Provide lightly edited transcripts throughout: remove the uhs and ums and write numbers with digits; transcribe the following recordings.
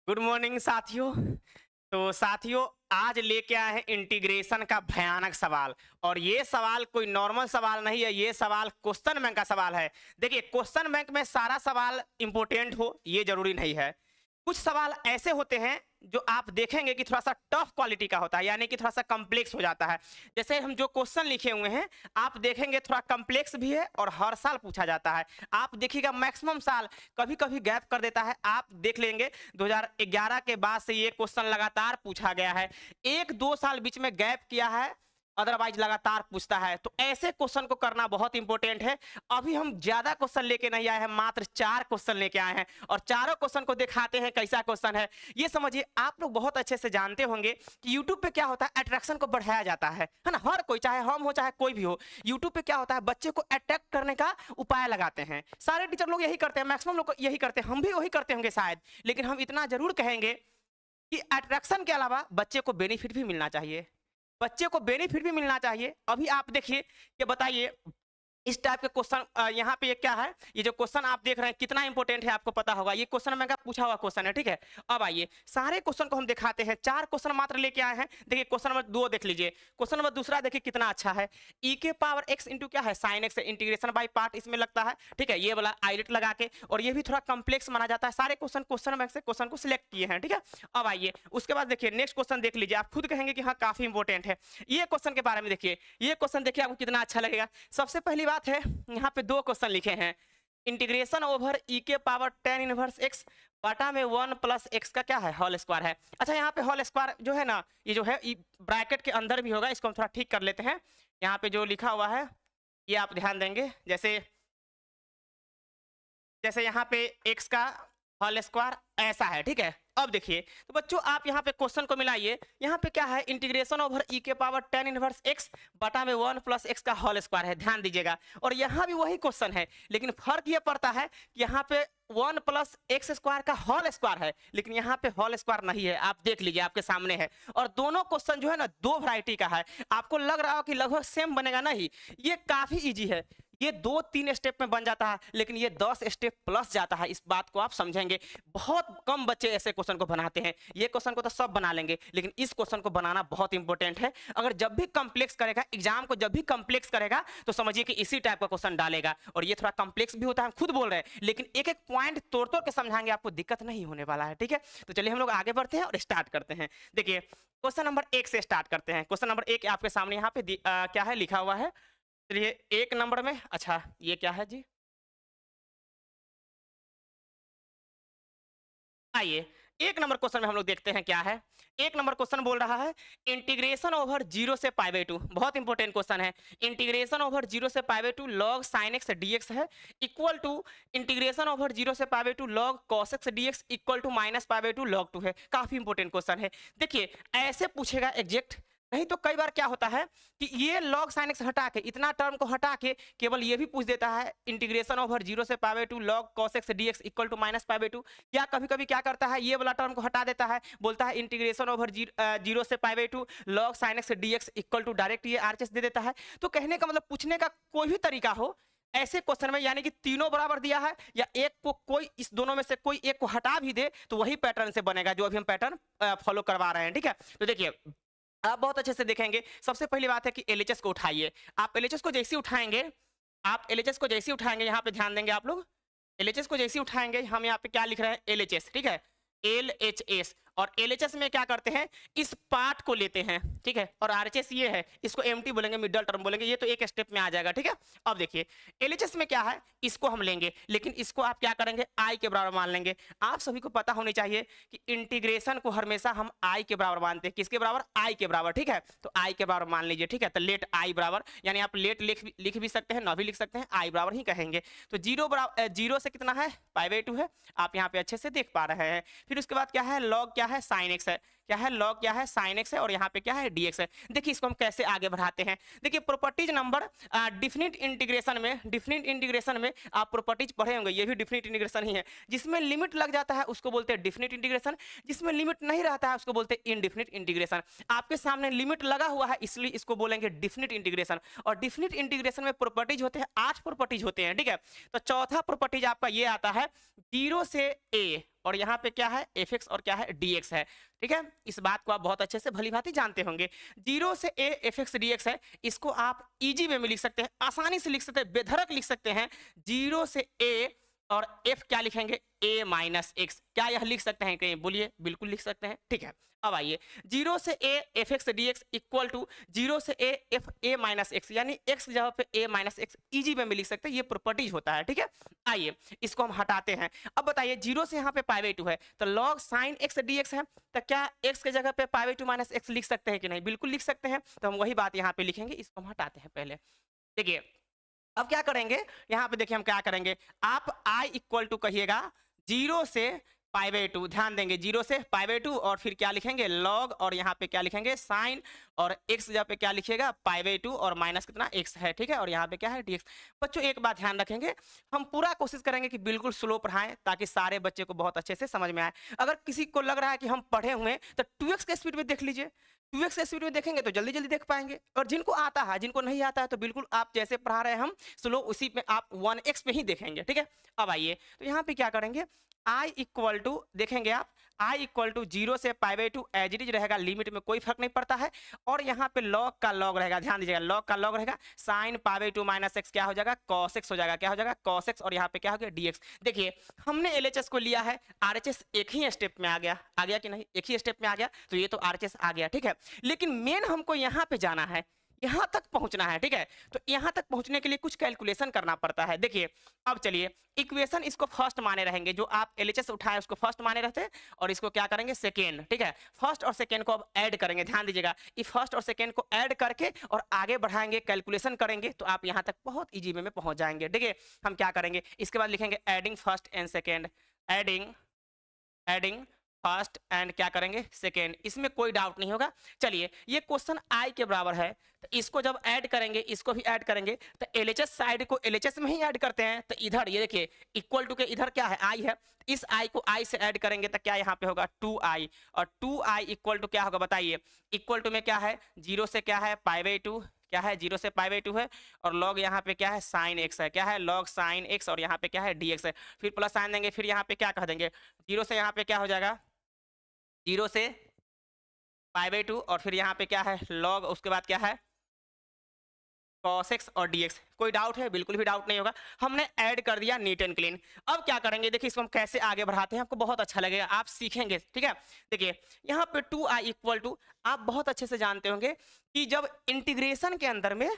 Good morning साथियों। तो साथियों, आज लेके आए हैं इंटीग्रेशन का भयानक सवाल। और ये सवाल कोई नॉर्मल सवाल नहीं है, ये सवाल क्वेश्चन बैंक का सवाल है। देखिए, क्वेश्चन बैंक में सारा सवाल इंपॉर्टेंट हो ये जरूरी नहीं है। कुछ सवाल ऐसे होते हैं जो आप देखेंगे कि थोड़ा सा टफ क्वालिटी का होता है, यानी कि थोड़ा सा कॉम्प्लेक्स हो जाता है। जैसे हम जो क्वेश्चन लिखे हुए हैं आप देखेंगे थोड़ा कॉम्प्लेक्स भी है और हर साल पूछा जाता है। आप देखिएगा मैक्सिमम साल कभी कभी गैप कर देता है। आप देख लेंगे 2011 के बाद से ये क्वेश्चन लगातार पूछा गया है। 1-2 साल बीच में गैप किया है, अदरवाइज लगातार पूछता है। तो ऐसे क्वेश्चन को करना बहुत इंपॉर्टेंट है। अभी हम ज्यादा क्वेश्चन लेके नहीं आए हैं, मात्र 4 क्वेश्चन लेके आए हैं और चारों क्वेश्चन को दिखाते हैं कैसा क्वेश्चन है। ये समझिए, आप लोग बहुत अच्छे से जानते होंगे कि यूट्यूब पे क्या होता है, अट्रैक्शन को बढ़ाया जाता है ना। हर कोई, चाहे हम हो चाहे कोई भी हो, यूट्यूब पे क्या होता है, बच्चे को अट्रैक्ट करने का उपाय लगाते हैं। सारे टीचर लोग यही करते हैं, मैक्सिमम लोग यही करते हैं, हम भी वही करते होंगे शायद। लेकिन हम इतना जरूर कहेंगे कि अट्रैक्शन के अलावा बच्चे को बेनिफिट भी मिलना चाहिए। बच्चे को बेनिफिट भी मिलना चाहिए। अभी आप देखिए कि बताइए इस टाइप के क्वेश्चन यहाँ पे ये क्या है, ये जो क्वेश्चन आप देख रहे हैं कितना इंपॉर्टेंट है आपको पता होगा। ये क्वेश्चन में का पूछा हुआ क्वेश्चन है, ठीक है। अब आइए सारे क्वेश्चन को हम दिखाते हैं। 4 क्वेश्चन मात्र लेके आए हैं। देखिए क्वेश्चन नंबर 2 देख लीजिए। क्वेश्चन नंबर दूसरा देखिए कितना अच्छा है। ई के पावर एक्स इंटू क्या है, sine x, integration by part इसमें लगता है, ठीक है। ये वाला आइलेट लगा के, और ये भी थोड़ा कॉम्प्लेक्स माना जाता है। सारे क्वेश्चन बैंक से क्वेश्चन को सिलेक्ट किए हैं, ठीक है। अब आइए उसके बाद देखिए नेक्स्ट क्वेश्चन देख लीजिए, आप खुद कहेंगे कि हाँ काफी इंपॉर्टेंट है। ये क्वेश्चन के बारे में देखिए, ये क्वेश्चन देखिए आपको कितना अच्छा लगेगा। सबसे पहली बात है, यहाँ पे 2 क्वेश्चन लिखे हैं। इंटीग्रेशन ओवर ई के पावर tan इनवर्स एक्स बटा में 1 प्लस एक्स का क्या है, होल स्क्वायर है। अच्छा, यहाँ पे होल स्क्वायर जो है ना, ये जो है ब्रैकेट के अंदर भी होगा, इसको हम थोड़ा ठीक कर लेते हैं। यहाँ पे जो लिखा हुआ है ये आप ध्यान देंगे, जैसे जैसे यहाँ पे x का होल स्क्वायर ऐसा है, ठीक है। अब देखिए तो बच्चों आप यहाँ पे क्वेश्चन को मिलाइए। यहाँ पे क्या है, इंटीग्रेशन ओवर ई के पावर tan इनवर्स x बटा में 1 प्लस एक्स का होल स्क्वायर है, ध्यान दीजिएगा। और यहाँ भी वही क्वेश्चन है, लेकिन फर्क ये पड़ता है कि यहाँ पे 1 प्लस एक्स स्क्वायर का होल स्क्वायर है, लेकिन यहाँ पे होल स्क्वायर नहीं है। आप देख लीजिए आपके सामने है। और दोनों क्वेश्चन जो है ना 2 वैरायटी का है। आपको लग रहा हो कि लगभग सेम बनेगा, नहीं, ये काफी इजी है। ये 2-3 स्टेप में बन जाता है, लेकिन ये 10 स्टेप प्लस जाता है। इस बात को आप समझेंगे। बहुत कम बच्चे ऐसे क्वेश्चन को बनाते हैं। ये क्वेश्चन को तो सब बना लेंगे, लेकिन इस क्वेश्चन को बनाना बहुत इंपॉर्टेंट है। अगर जब भी कॉम्प्लेक्स करेगा, एग्जाम को जब भी कॉम्प्लेक्स करेगा, तो समझिए कि इसी टाइप का क्वेश्चन डालेगा। और ये थोड़ा कॉम्प्लेक्स भी होता है, हम खुद बोल रहे हैं, लेकिन एक एक पॉइंट तोड़ तोड़ के समझाएंगे, आपको दिक्कत नहीं होने वाला है, ठीक है। तो चलिए हम लोग आगे बढ़ते हैं और स्टार्ट करते हैं। देखिए क्वेश्चन नंबर 1 से स्टार्ट करते हैं। क्वेश्चन नंबर 1 आपके सामने यहाँ पे क्या है लिखा हुआ है। चलिए 1 नंबर में, अच्छा ये क्या है जी, आइए 1 नंबर क्वेश्चन में हम लोग देखते हैं क्या है। 1 नंबर क्वेश्चन बोल रहा है इंटीग्रेशन ओवर 0 से पाई बाई 2, बहुत इंपॉर्टेंट क्वेश्चन है। इंटीग्रेशन ओवर 0 से pi by 2 log sine x dx है, इक्वल टू इंटीग्रेशन ओवर 0 से pi by 2 log cos x dx equal to minus pi by 2 log 2 है। काफी इंपॉर्टेंट क्वेश्चन है। देखिए ऐसे पूछेगा एग्जैक्ट, नहीं तो कई बार क्या होता है कि ये log sin x हटा के, इतना टर्म को हटा के केवल ये भी पूछ देता है इंटीग्रेशन ओवर 0 से pi by 2 log cos x dx equal to minus pi by 2। या कभी कभी क्या करता है, ये वाला टर्म को हटा देता है, बोलता है इंटीग्रेशन ओवर 0 से pi by 2 log sin x dx equal to direct ये आरएचएस दे देता है। तो कहने का मतलब पूछने का कोई भी तरीका हो ऐसे क्वेश्चन में, यानी कि तीनों बराबर दिया है या एक को कोई, इस दोनों में से कोई एक को हटा भी दे तो वही पैटर्न से बनेगा जो अभी हम पैटर्न फॉलो करवा रहे हैं, ठीक है। तो देखिए आप बहुत अच्छे से देखेंगे। सबसे पहली बात है कि एलएचएस को उठाइए। आप एलएचएस को जैसे उठाएंगे, आप एलएचएस को जैसे उठाएंगे, यहाँ पे ध्यान देंगे आप लोग। एलएचएस को जैसे उठाएंगे, हम यहाँ पे क्या लिख रहे हैं, एलएचएस, ठीक है, एलएचएस। और एलएचएस में क्या करते हैं, इस पार्ट को लेते हैं, ठीक है। और आरएचएस ये है, इसको एमटी बोलेंगे, मिडल टर्म बोलेंगे, ये तो एक स्टेप में आ जाएगा, ठीक है। अब देखिए एलएचएस में क्या है, इसको हम लेंगे, लेकिन इसको आप क्या करेंगे, आई के बराबर मान लेंगे। आप सभी को पता होनी चाहिए कि इंटीग्रेशन को हमेशा हम आई के बराबर मानते हैं। किसके बराबर, आई के बराबर, ठीक है। तो आई के बराबर मान लीजिए, ठीक है। तो लेट आई बराबर, यानी आप लेट लिख भी सकते हैं, ना भी लिख सकते हैं, आई बराबर ही कहेंगे। तो 0 बराबर 0 से कितना है, पाई बाई 2 है। आप यहाँ पे अच्छे से देख पा रहे हैं। फिर उसके बाद क्या है, लॉग क्या है, साइन एक्स है, क्या है, लॉग क्या है, साइन एक्स है, और यहाँ पे क्या है, डीएक्स है। देखिए इसको हम कैसे आगे बढ़ाते हैं। देखिए प्रॉपर्टीज नंबर डिफिनिट इंटीग्रेशन में आप प्रॉपर्टीज पढ़े होंगे, ये भी डिफिनिट इंटीग्रेशन ही है। जिसमें लिमिट लग जाता है उसको बोलते हैं डिफिनिट इंटीग्रेशन, जिसमें लिमिट नहीं रहता है उसको बोलते हैं इनडिफिनिट इंटीग्रेशन। आपके सामने लिमिट लगा हुआ है इसलिए इसको बोलेंगे डिफिनिट इंटीग्रेशन। और डिफिनिट इंटीग्रेशन में प्रॉपर्टीज होते हैं, 8 प्रॉपर्टीज होते हैं, ठीक है। तो चौथा प्रॉपर्टीज आपका ये आता है 0 से a, और यहाँ पे क्या है एफ एक्स और क्या है डी एक्स है। ठीक है, इस बात को आप बहुत अच्छे से भली भांति जानते होंगे। 0 से a f x d x है, इसको आप इजी वे में लिख सकते हैं, आसानी से लिख सकते हैं, बेधड़क लिख सकते हैं। 0 से a और f क्या लिखेंगे a माइनस एक्स। क्या यह लिख सकते हैं कहीं बोलिए? बिल्कुल लिख सकते हैं। ठीक है, अब आइए 0 से a f x d x equal to 0 से a f a minus x, यानी x की जगह पे a minus x easy way में लिख सकते हैं, ये प्रॉपर्टीज होता है। ठीक है, आइए इसको हम हटाते हैं। अब बताइए 0 से यहाँ पे π/2 है तो log sin x dx है, तो क्या x के जगह पे π/2 माइनस एक्स लिख सकते हैं कि नहीं? बिल्कुल लिख सकते हैं। तो हम वही बात यहाँ पे लिखेंगे, इसको हम हटाते हैं पहले। देखिए अब क्या करेंगे, यहाँ पे देखिए हम क्या करेंगे, आप i इक्वल टू कहिएगा 0 से π/2, ध्यान देंगे 0 से π/2 और फिर क्या लिखेंगे log और यहाँ पे क्या लिखेंगे sin और x जगह पे क्या लिखिएगा π/2 और माइनस कितना x है। ठीक है, और यहाँ पे क्या है dx। बच्चों एक बात ध्यान रखेंगे, हम पूरा कोशिश करेंगे कि बिल्कुल स्लो पढ़ाएं ताकि सारे बच्चे को बहुत अच्छे से समझ में आए। अगर किसी को लग रहा है कि हम पढ़े हुए हैं तो 2x के स्पीड में देख लीजिए, 2x के स्पीड में देखेंगे तो जल्दी जल्दी देख पाएंगे। और जिनको आता है, जिनको नहीं आता है तो बिल्कुल आप जैसे पढ़ा रहे हैं हम स्लो, उसी में आप 1x पे ही देखेंगे। ठीक है, अब आइए तो यहाँ पे क्या करेंगे, i इक्वल टू देखेंगे आप i इक्वल टू 0 से π/2 एज इट इज रहेगा, लिमिट में कोई फर्क नहीं पड़ता है। और यहाँ पे log का log रहेगा, ध्यान दीजिएगा log का log रहेगा, sin π/2 माइनस एक्स क्या हो जाएगा cos x हो जाएगा, क्या हो जाएगा cos x, और यहाँ पे क्या हो गया dx। देखिए हमने LHS को लिया है, RHS एक ही स्टेप में आ गया कि नहीं? एक ही स्टेप में आ गया, तो ये तो RHS आ गया। ठीक है, लेकिन मेन हमको यहाँ पे जाना है, यहाँ तक पहुंचना है। ठीक है, तो यहाँ तक पहुंचने के लिए कुछ कैलकुलेशन करना पड़ता है। देखिए अब चलिए इक्वेशन इसको फर्स्ट माने रहेंगे, जो आप LHS उठाए उसको फर्स्ट माने रहते हैं, और इसको क्या करेंगे सेकेंड। ठीक है, फर्स्ट और सेकेंड को अब ऐड करेंगे, ध्यान दीजिएगा इस फर्स्ट और सेकेंड को ऐड करके और आगे बढ़ाएंगे, कैलकुलेशन करेंगे तो आप यहाँ तक बहुत इजी वे में पहुंच जाएंगे। ठीक है, हम क्या करेंगे इसके बाद लिखेंगे adding first and second, adding first and क्या करेंगे सेकेंड, इसमें कोई डाउट नहीं होगा। चलिए ये क्वेश्चन i के बराबर है, तो इसको जब ऐड करेंगे इसको भी ऐड करेंगे, तो LHS साइड को LHS में ही ऐड करते हैं। तो इधर ये देखिए इक्वल टू के इधर क्या है i है, इस i को i से ऐड करेंगे तो क्या यहाँ पे होगा 2i, और 2i इक्वल टू क्या होगा बताइए, इक्वल टू में क्या है 0 से क्या है π/2, क्या है 0 से π/2 है, और log यहाँ पे क्या है sin x है, क्या है log sin x, और यहाँ पे क्या है dx है। फिर प्लस साइन देंगे, फिर यहाँ पे क्या कह देंगे 0 से यहाँ पे क्या हो जाएगा 0 से π/2, और फिर यहाँ पे क्या है log, उसके बाद क्या है cos x और dx। कोई डाउट है? बिल्कुल भी डाउट नहीं होगा, हमने ऐड कर दिया नीट एंड क्लीन। अब क्या करेंगे देखिए इसको हम कैसे आगे बढ़ाते हैं, आपको बहुत अच्छा लगेगा, आप सीखेंगे। ठीक है, देखिए यहाँ पे 2i इक्वल टू, आप बहुत अच्छे से जानते होंगे कि जब इंटीग्रेशन के अंदर में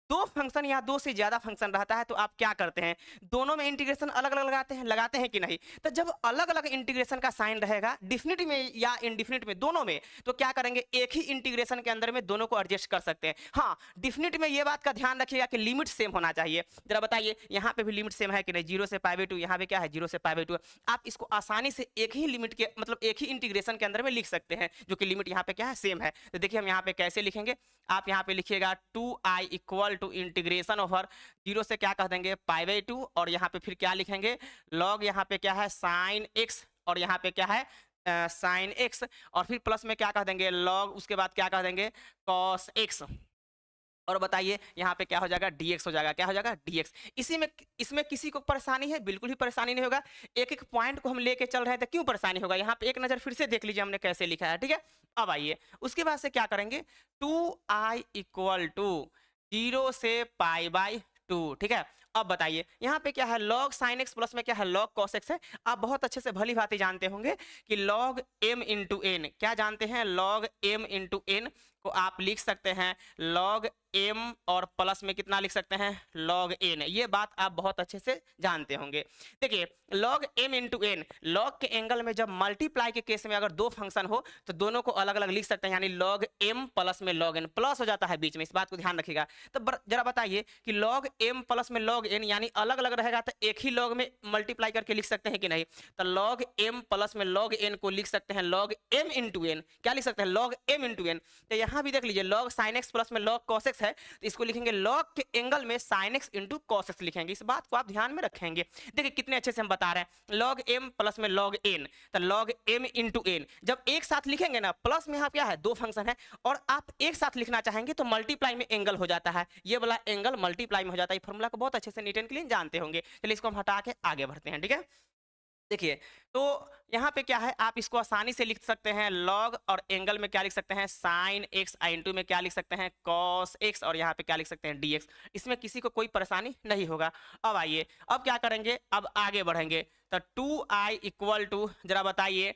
दो फंक्शन या दो से ज्यादा फंक्शन रहता है तो आप क्या करते हैं, दोनों में इंटीग्रेशन अलग अलग लगाते हैं कि नहीं? तो जब अलग अलग इंटीग्रेशन का साइन रहेगा डिफिनिट में या इनडिफिनिट में, दोनों में, तो क्या करेंगे एक ही इंटीग्रेशन के अंदर में दोनों को एडजस्ट कर सकते हैं। हाँ, डिफिनिट में ये बात का ध्यान रखिएगा कि लिमिट सेम होना चाहिए। जरा बताइए यहाँ पे भी लिमिट सेम है कि नहीं? 0 से π/2, यहाँ पे क्या है 0 से π/2। आप इसको आसानी से एक ही लिमिट के मतलब एक ही इंटीग्रेशन के अंदर में लिख सकते हैं, जो कि लिमिट यहाँ पे क्या है सेम है। तो देखिए हम यहाँ पे कैसे लिखेंगे, आप यहाँ पे लिखिएगा 2i equal to integration over 0 से क्या कह देंगे π/2, और यहाँ पे फिर क्या लिखेंगे log यहाँ पे क्या है sin x, और यहाँ पे क्या है sin x, और फिर प्लस में क्या कह देंगे log, उसके बाद क्या कह देंगे cos x, और बताइए यहाँ पे क्या हो जाएगा dx हो जाएगा, क्या हो जाएगा dx। इसमें किसी को परेशानी है? बिल्कुल ही परेशानी नहीं होगा, एक एक पॉइंट को हम लेके चल रहे हैं तो क्यों परेशानी होगा। यहाँ पे एक नजर फिर से देख लीजिए हमने कैसे लिखा है। ठीक है, अब आइए उसके बाद से क्या करेंगे 2i इक्वल टू 0 से π/2। ठीक है, अब बताइए यहाँ पे क्या है log sin x प्लस में क्या है log cos x है। आप बहुत अच्छे से भली भांति जानते होंगे कि log m इंटू n, क्या जानते हैं log m इंटू n को आप लिख सकते हैं log m, और प्लस में कितना लिख सकते हैं log n। ये बात आप बहुत अच्छे से जानते होंगे। देखिए log m into n, log के एंगल में जब मल्टीप्लाई के केस में अगर दो फंक्शन हो तो दोनों को अलग अलग लिख सकते हैं, यानी log m प्लस में log n, प्लस हो जाता है बीच में, इस बात को ध्यान रखिएगा। तो जरा बताइए कि log m प्लस में log n यानी अलग अलग रहेगा तो एक ही log में मल्टीप्लाई करके लिख सकते हैं कि नहीं? तो log m प्लस में log n को लिख सकते हैं log m इंटू n, क्या लिख सकते हैं log m इंटू n। तो यहाँ भी देख लीजिए log sin x प्लस में log cos x है, तो इसको लिखेंगे log के एंगल में sin x into cos x लिखेंगे। इस बात को आप ध्यान में रखेंगे। देखिए कितने अच्छे से हम बता रहे हैं log m प्लस में log n, तो log m इंटू n जब एक साथ लिखेंगे ना, प्लस में यहाँ क्या है दो फंक्शन है, और आप एक साथ लिखना चाहेंगे तो मल्टीप्लाई में एंगल हो जाता है, ये वाला एंगल मल्टीप्लाई में हो जाता है। फॉर्मूला को बहुत अच्छे से नीट एंड क्लीन जानते होंगे। चलिए इसको हम हटा के आगे बढ़ते हैं। ठीक है, देखिए, तो यहाँ पे क्या है, आप इसको आसानी से लिख सकते हैं लॉग, और एंगल में क्या लिख सकते हैं साइन एक्स, इनटू में क्या लिख सकते हैं कॉस एक्स, और यहाँ पे क्या लिख सकते हैं डीएक्स। इसमें किसी को कोई परेशानी नहीं होगा। अब आइए, अब क्या करेंगे, अब आगे बढ़ेंगे। तो 2i इक्वल टू, जरा बताइए,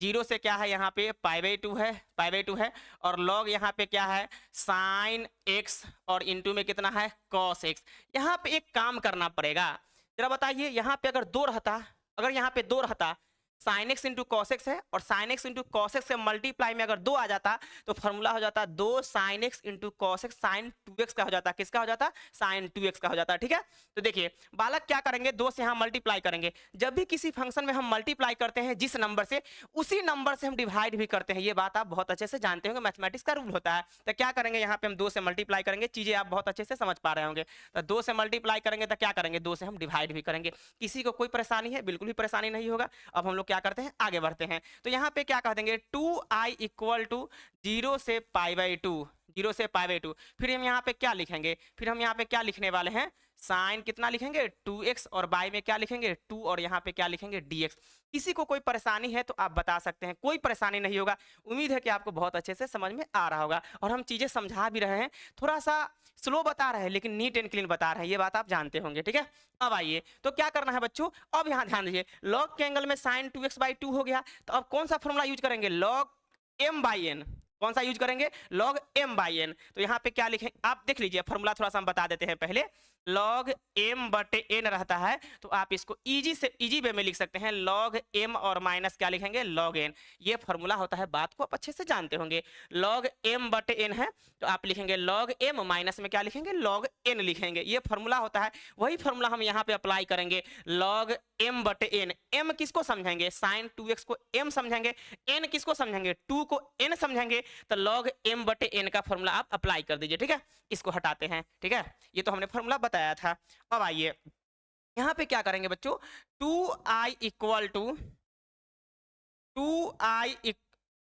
जीरो से क्या है यहाँ पे पाई/2 है, पाई/2 है, और लॉग यहाँ पे क्या है साइन एक्स, और इनटू में कितना है कॉस एक्स। यहाँ पे एक काम करना पड़ेगा, जरा बताइए, यहाँ पे अगर दो रहता, अगर यहाँ पे दो रहता, sign x into cos x है, और sign x into cos x से मल्टीप्लाई में अगर दो आ जाता, तो फॉर्मूला हो जाता दो sine x into cos x, sine 2x का हो जाता, किसका हो जाता साइन 2x का हो जाता। ठीक है, तो देखिए बालक क्या करेंगे, दो से यहाँ मल्टीप्लाई करेंगे। जब भी किसी फंक्शन में हम मल्टीप्लाई करते हैं जिस नंबर से, उसी नंबर से हम डिवाइड भी करते हैं। ये बात आप बहुत अच्छे से जानते होंगे, मैथमेटिक्स का रूल होता है। तो क्या करेंगे, यहाँ पे हम दो से मल्टीप्लाई करेंगे, चीजें आप बहुत अच्छे से समझ पा रहे होंगे। तो दो से मल्टीप्लाई करेंगे तो क्या करेंगे, दो से हम डिवाइड भी करेंगे। किसी को कोई परेशानी है, बिल्कुल भी परेशानी नहीं होगा। अब हम लोग क्या करते हैं, आगे बढ़ते हैं। तो यहाँ पे क्या कह देंगे 2i इक्वल टू 0 से पाई/2, 0 से पाई/2। फिर हम यहाँ पे क्या लिखेंगे, फिर हम यहाँ पे क्या लिखने वाले हैं, साइन कितना लिखेंगे 2x, और बाई में क्या लिखेंगे 2, और यहाँ पे क्या लिखेंगे dx। किसी को कोई परेशानी है तो आप बता सकते हैं, कोई परेशानी नहीं होगा। उम्मीद है कि आपको बहुत अच्छे से समझ में आ रहा होगा, और हम चीजें समझा भी रहे हैं, थोड़ा सा स्लो बता रहे हैं लेकिन नीट एंड क्लीन बता रहे हैं, ये बात आप जानते होंगे। ठीक है, अब आइए, तो क्या करना है बच्चों, अब यहाँ ध्यान दीजिए, लॉग के एंगल में साइन 2x/2 हो गया, तो अब कौन सा फॉर्मूला यूज करेंगे, लॉग m/n। कौन सा यूज करेंगे, लॉग m/n। तो यहाँ पे क्या लिखें, आप देख लीजिए, फॉर्मूला थोड़ा सा हम बता देते हैं पहले। लॉग m/n रहता है, तो आप इसको इजी वे में लिख सकते हैं, लॉग m और माइनस क्या लिखेंगे लॉग n। ये फॉर्मूला होता है, बात को आप अच्छे से जानते होंगे। लॉग m/n है, तो आप लिखेंगे लॉग m, माइनस में क्या लिखेंगे लॉग n लिखेंगे। ये फॉर्मूला होता है, वही फॉर्मूला हम यहाँ पे अप्लाई करेंगे, लॉग m/n। m किसको समझेंगे, साइन 2x को m समझेंगे, n किसको समझेंगे 2 को n समझेंगे, तो log m/n का फॉर्मूला आप अप्लाई कर दीजिए। ठीक है, इसको हटाते हैं। ठीक है, ये तो हमने फॉर्मूला बताया था। अब आइए, यहाँ पे क्या करेंगे बच्चों, 2i equal to 2i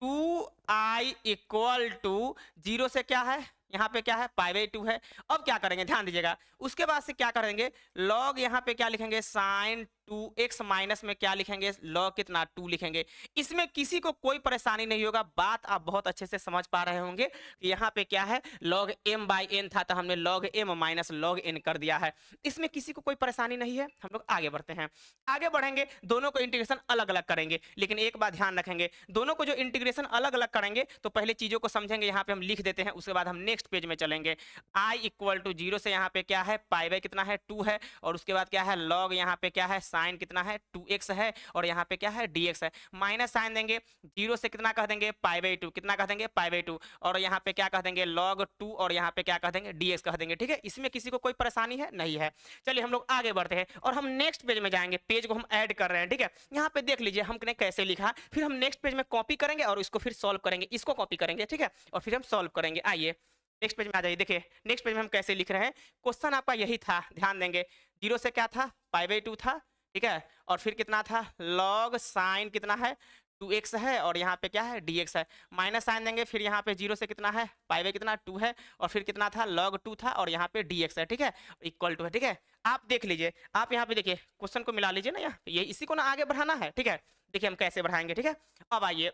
2i equal to 0 से क्या है, यहाँ पे क्या है पाई/2 है। अब क्या करेंगे, ध्यान दीजिएगा, उसके बाद से क्या करेंगे, लॉग यहाँ पे क्या लिखेंगे साइन 2x, माइनस में क्या लिखेंगे लॉग कितना 2 लिखेंगे। इसमें किसी को कोई परेशानी नहीं होगा, बात आप बहुत अच्छे से समझ पा रहे होंगे कि यहाँ पे क्या है लॉग m/n था, तो हमने log m minus log n कर दिया है। इसमें किसी को कोई परेशानी नहीं है। हम लोग आगे बढ़ते हैं, आगे बढ़ेंगे, दोनों को इंटीग्रेशन अलग अलग करेंगे, लेकिन एक बात ध्यान रखेंगे, दोनों को जो इंटीग्रेशन अलग अलग करेंगे तो पहले चीजों को समझेंगे। यहाँ पे हम लिख देते हैं, उसके बाद हम नेक्स्ट पेज में चलेंगे। i इक्वल टू 0 से यहाँ पे क्या है पाई/, कितना है 2 है, और उसके बाद क्या है लॉग यहाँ पे क्या है साइन कितना है 2x है, और यहाँ पे क्या है dx है, माइनस साइन देंगे, 0 से कितना कह देंगे पाई/2, कितना कह देंगे पाई/2, और यहाँ पे क्या कह देंगे log 2, और यहाँ पे क्या कह देंगे dx कह देंगे। ठीक है, इसमें किसी को कोई परेशानी है नहीं है। चलिए हम लोग आगे बढ़ते हैं, और हम नेक्स्ट पेज में जाएंगे, पेज को हम ऐड कर रहे हैं। ठीक है, यहाँ पे देख लीजिए हमने कैसे लिखा, फिर हम नेक्स्ट पेज में कॉपी करेंगे और इसको फिर सॉल्व करेंगे, इसको कॉपी करेंगे। ठीक है, और फिर हम सॉल्व करेंगे। आइए नेक्स्ट पेज में आ जाइए, देखिए नेक्स्ट पेज में हम कैसे लिख रहे हैं, क्वेश्चन आपका यही था, ध्यान देंगे। 0 से क्या था पाई/2 था, ठीक है, और फिर कितना था लॉग साइन कितना है 2x है, और यहाँ पे क्या है dx है, माइनस साइन देंगे, फिर यहाँ पे 0 से कितना है पाई/, कितना 2 है, और फिर कितना था log 2 था, और यहाँ पे dx है। ठीक है, इक्वल टू है। ठीक है, आप देख लीजिए, आप यहाँ पे देखिए क्वेश्चन को मिला लीजिए ना, यहाँ ये इसी को ना आगे बढ़ाना है। ठीक है, देखिए हम कैसे बढ़ाएंगे। ठीक है, अब आइए,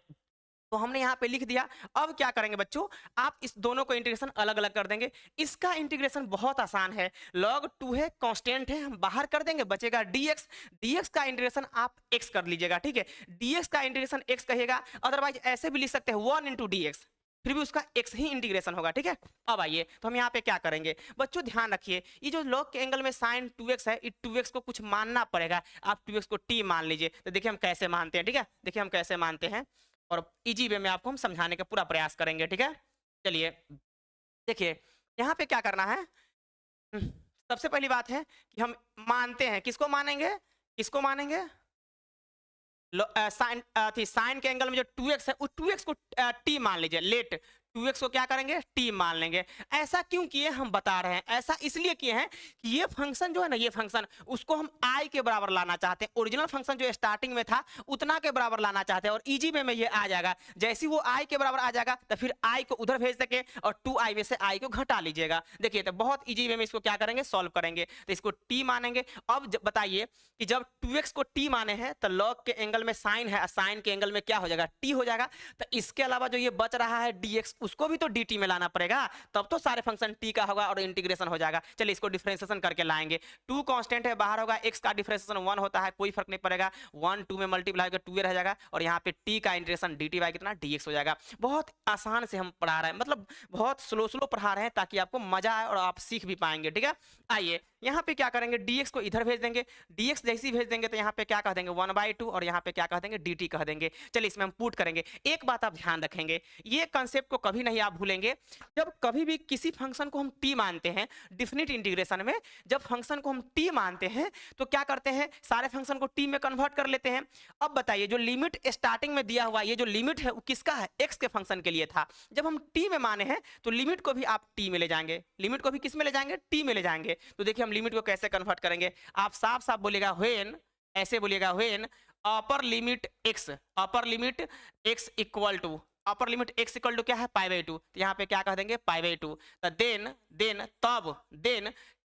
तो हमने यहाँ पे लिख दिया। अब क्या करेंगे बच्चों, आप इस दोनों को इंटीग्रेशन अलग अलग कर देंगे। इसका इंटीग्रेशन बहुत आसान है, log 2 है कांस्टेंट है, हम बाहर कर देंगे, बचेगा dx। dx का इंटीग्रेशन आप x कर लीजिएगा। ठीक है, dx का इंटीग्रेशन x कहेगा, अदरवाइज ऐसे भी लिख सकते हैं 1 इंटू dx, फिर भी उसका x ही इंटीग्रेशन होगा। ठीक है, अब आइए, तो हम यहाँ पे क्या करेंगे बच्चों, ध्यान रखिए, ये जो log के एंगल में साइन 2x है, इस 2x को कुछ मानना पड़ेगा। आप 2x को t मान लीजिए। तो देखिए हम कैसे मानते हैं। ठीक है, देखिए हम कैसे मानते हैं, और इजी वे में आपको हम समझाने का पूरा प्रयास करेंगे। ठीक है, चलिए देखिए यहाँ पे क्या करना है। सबसे पहली बात है कि हम मानते हैं, किसको मानेंगे, किसको मानेंगे, साइन के एंगल में जो 2x है, उस 2x को t मान लीजिए, लेट 2x को क्या करेंगे, t मान लेंगे। ऐसा क्यों किए हम बता रहे हैं, ऐसा इसलिए किए हैं कि ये फंक्शन जो है ना, ये फंक्शन उसको हम i के बराबर लाना चाहते हैं। ओरिजिनल फंक्शन जो स्टार्टिंग में था उतना के बराबर लाना चाहते हैं और इजी वे में ये आ जाएगा। जैसे वो i के बराबर आ जाएगा तो फिर i को उधर भेज सके और 2i में से i को घटा लीजिएगा। देखिए तो बहुत इजी वे में इसको क्या करेंगे, सॉल्व करेंगे। तो इसको t मानेंगे। अब बताइए कि जब 2x को t माने हैं तो log के एंगल में साइन है, साइन के एंगल में क्या हो जाएगा, t हो जाएगा। तो इसके अलावा जो ये बच रहा है dx, उसको भी तो dt में लाना पड़ेगा, तब तो सारे फंक्शन t का होगा और इंटीग्रेशन हो जाएगा। चलिए इसको डिफरेंशिएशन करके लाएंगे। 2 कांस्टेंट है, बाहर होगा, x का डिफरेंशिएशन 1 होता है, कोई फर्क नहीं पड़ेगा। 1 2 में मल्टीप्लाई होकर 2 रह जाएगा और यहाँ पे t का इंटीग्रेशन dt बाय कितना, dx हो जाएगा। बहुत आसान से हम पढ़ा रहे हैं, मतलब बहुत स्लो पढ़ा रहे हैं ताकि आपको मजा आए और आप सीख भी पाएंगे। ठीक है, आइए यहाँ पे क्या करेंगे, dx को इधर भेज देंगे। dx जैसी भेज देंगे तो यहाँ पे क्या कह देंगे, 1/2 और यहाँ पे क्या कह देंगे, dt कह देंगे। चलिए इसमें हम पुट करेंगे। एक बात आप ध्यान रखेंगे, ये कंसेप्ट को कभी नहीं आप भूलेंगे। जब कभी भी किसी फंक्शन को हम t मानते हैं डिफिनिट इंटीग्रेशन में, जब फंक्शन को हम t मानते हैं तो क्या करते हैं, सारे फंक्शन को t में कन्वर्ट कर लेते हैं। अब बताइए जो लिमिट स्टार्टिंग में दिया हुआ, ये जो लिमिट है वो किसका है, x के फंक्शन के लिए था। जब हम t में माने हैं तो लिमिट को भी आप t में ले जाएंगे, लिमिट को भी किस में ले जाएंगे, t में ले जाएंगे। तो देखिए हम लिमिट को कैसे कन्वर्ट करेंगे, आप साफ साफ बोलिएगा व्हेन, ऐसे बोलिएगा when upper limit x equal to, upper limit x equal to क्या है, π/2। तो यहाँ पे क्या कह देंगे, π/2। तो देन तब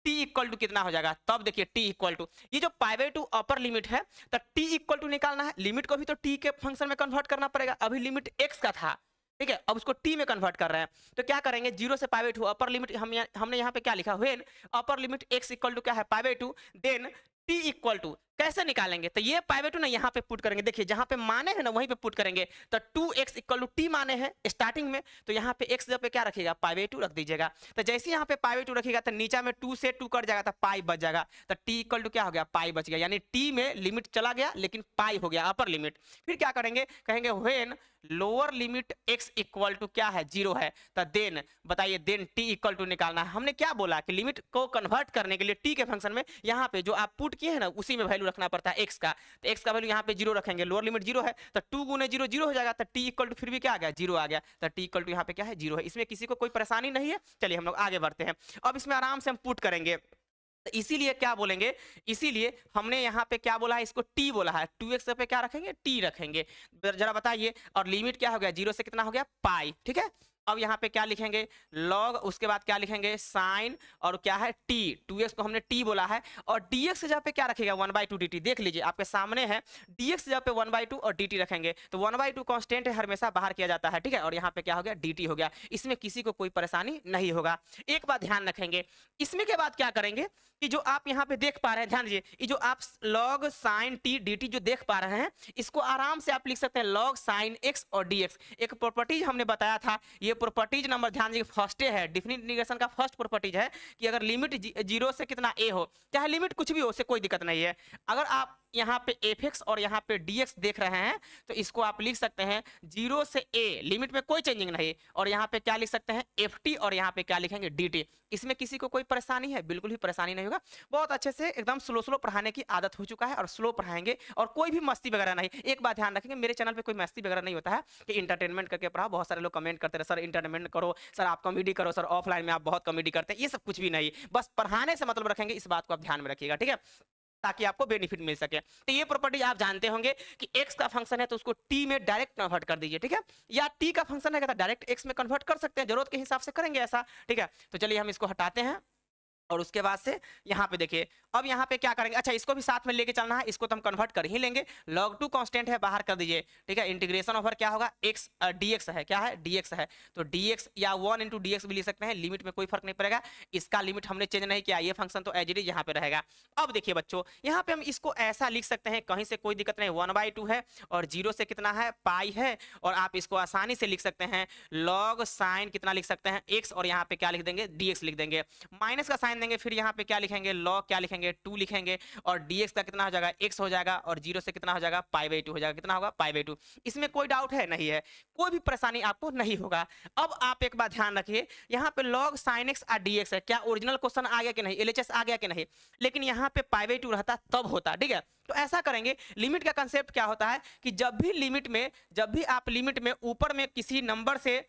t इक्वल टू कितना हो जाएगा, तब देखिए t इक्वल टू, ये जो π/2 अपर लिमिट है तो t इक्वल टू निकालना है। लिमिट को भी तो t के फंक्शन में कन्वर्ट करना पड़ेगा, अभी लिमिट x का था, ठीक है, अब उसको t में कन्वर्ट कर रहे हैं। तो क्या करेंगे, 0 से π/2 अपर लिमिट, हमने यहाँ पे क्या लिखा, when upper limit x equal to क्या है, π/2, देन t इक्वल टू कैसे निकालेंगे, तो ये π/2 ना यहाँ पे पुट करेंगे। देखिए जहां पे माने हैं ना वहीं पे पुट करेंगे। तो 2x इक्वल टू t माने हैं स्टार्टिंग में, तो यहाँ पे x जगह पे क्या रखिएगा, π/2 रख दीजिएगा। तो जैसे यहाँ पे π/2 रखिएगा तो नीचा में 2 से 2 कट जाएगा तो पाई बच जाएगा। तो t इक्वल टू क्या हो गया, पाई बच गया, यानी t में लिमिट चला गया लेकिन पाई हो गया अपर लिमिट। फिर क्या करेंगे, कहेंगे when lower limit x equal to क्या है, 0 है। तो देन बताइए, देन t इक्वल टू निकालना है। हमने क्या बोला कि लिमिट को कन्वर्ट करने के लिए t के फंक्शन में यहाँ पे जो आप पुट किए हैं ना उसी में वैल्यू रखना पड़ता है x का। तो x का वैल्यू यहाँ पे 0 रखेंगे, लोअर लिमिट 0 है तो 2 गुने 0 0 हो जाएगा। तो t इक्वल टू फिर भी क्या आ गया, 0 आ गया। तो t इक्वल टू यहाँ पे क्या है, 0 है। इसमें किसी को कोई परेशानी नहीं है। चलिए हम लोग आगे बढ़ते हैं। अब इसमें आराम से हम पुट करेंगे। तो इसीलिए क्या बोलेंगे, इसीलिए हमने यहाँ पे क्या बोला है, इसको t बोला है। 2x पे क्या रखेंगे, t रखेंगे। जरा बताइए, और लिमिट क्या हो गया, 0 से कितना हो गया, पाई। ठीक है, अब यहाँ पे क्या लिखेंगे, लॉग, उसके बाद क्या लिखेंगे, साइन, और क्या है t। 2x को हमने t बोला है और dx जगह पे क्या रखेगा, 1/2 dt। देख लीजिए आपके सामने है, dx जगह पे 1/2 और dt रखेंगे। तो 1/2 कांस्टेंट है, हमेशा बाहर किया जाता है, ठीक है। और यहाँ पे क्या हो गया, dt हो गया। इसमें किसी को कोई परेशानी नहीं होगा। एक बात ध्यान रखेंगे, इसमें के बाद क्या करेंगे कि जो आप यहाँ पे देख पा रहे हैं, ध्यान दीजिए, ये जो आप log sin t dt जो देख पा रहे हैं, इसको आराम से आप लिख सकते हैं log sin x और dx। एक प्रॉपर्टीज हमने बताया था, ये प्रॉपर्टीज नंबर ध्यान दीजिए फर्स्ट है, डिफिनिट इंटीग्रेशन का फर्स्ट प्रॉपर्टीज है कि अगर लिमिट 0 से कितना a हो, चाहे लिमिट कुछ भी हो, उससे कोई दिक्कत नहीं है। अगर आप यहाँ पे fx और यहाँ पे dx देख रहे हैं तो इसको आप लिख सकते हैं 0 से a, लिमिट में कोई चेंजिंग नहीं। और यहाँ पे क्या लिख सकते हैं, ft, और यहाँ पे क्या लिखेंगे, dt। इसमें किसी को कोई परेशानी है, बिल्कुल भी परेशानी नहीं होगा। बहुत अच्छे से एकदम स्लो पढ़ाने की आदत हो चुका है और स्लो पढ़ाएंगे और कोई भी मस्ती वगैरह नहीं। एक बात ध्यान रखेंगे, मेरे चैनल पे कोई मस्ती वगैरह नहीं होता है कि इंटरटेनमेंट करके पढ़ाओ। बहुत सारे लोग कमेंट करते रहे, सर इंटरटेनमेंट करो, सर आप कॉमेडी करो, सर ऑफलाइन में आप बहुत कॉमेडी करते हैं। ये सब कुछ भी नहीं, बस पढ़ाने से मतलब रखेंगे, इस बात को आप ध्यान में रखिएगा, ठीक है, ताकि आपको बेनिफिट मिल सके। तो ये प्रॉपर्टी आप जानते होंगे कि x का फंक्शन है तो उसको t में डायरेक्ट कन्वर्ट कर दीजिए, ठीक है, या t का फंक्शन है तो डायरेक्ट x में कन्वर्ट कर सकते हैं, जरूरत के हिसाब से करेंगे ऐसा, ठीक है। तो चलिए हम इसको हटाते हैं और उसके बाद से यहाँ पे देखिए, अब यहाँ पे क्या करेंगे, अच्छा इसको भी साथ में लेके चलना है, इसको तो हम कन्वर्ट कर ही लेंगे। log 2 कांस्टेंट है, बाहर कर दीजिए, ठीक है। इंटीग्रेशन ओवर क्या होगा, x dx है, क्या है, dx है। तो dx या 1 इंटू dx भी लिख सकते हैं, लिमिट में कोई फर्क नहीं पड़ेगा। इसका लिमिट हमने चेंज नहीं किया, ये फंक्शन तो एज इट इज यहाँ पे रहेगा। अब देखिए बच्चों, यहाँ पे हम इसको ऐसा लिख सकते हैं, कहीं से कोई दिक्कत नहीं, 1/2 है और 0 से कितना है, पाई है। और आप इसको आसानी से लिख सकते हैं log साइन कितना लिख सकते हैं, x, और यहाँ पे क्या लिख देंगे, dx लिख देंगे। माइनस का साइन देंगे, फिर यहाँ पे क्या लिखेंगे, log क्या लिखेंगे, 2 लिखेंगे, और dx का कितना हो जाएगा, x हो जाएगा, और 0 से कितना हो जाएगा, π/2 हो जाएगा। कितना होगा, π/2। इसमें कोई डाउट है नहीं है, कोई भी परेशानी आपको नहीं होगा। अब आप एक बात ध्यान रखिए, यहाँ पे log sin x और dx है, क्या ओरिजिनल क्वेश्चन आ गया कि नहीं, LHS आ गया कि नहीं, लेकिन यहाँ पे π/2 रहता तब होता, ठीक है। तो ऐसा करेंगे, लिमिट का कंसेप्ट क्या होता है कि जब भी आप लिमिट में ऊपर में किसी नंबर से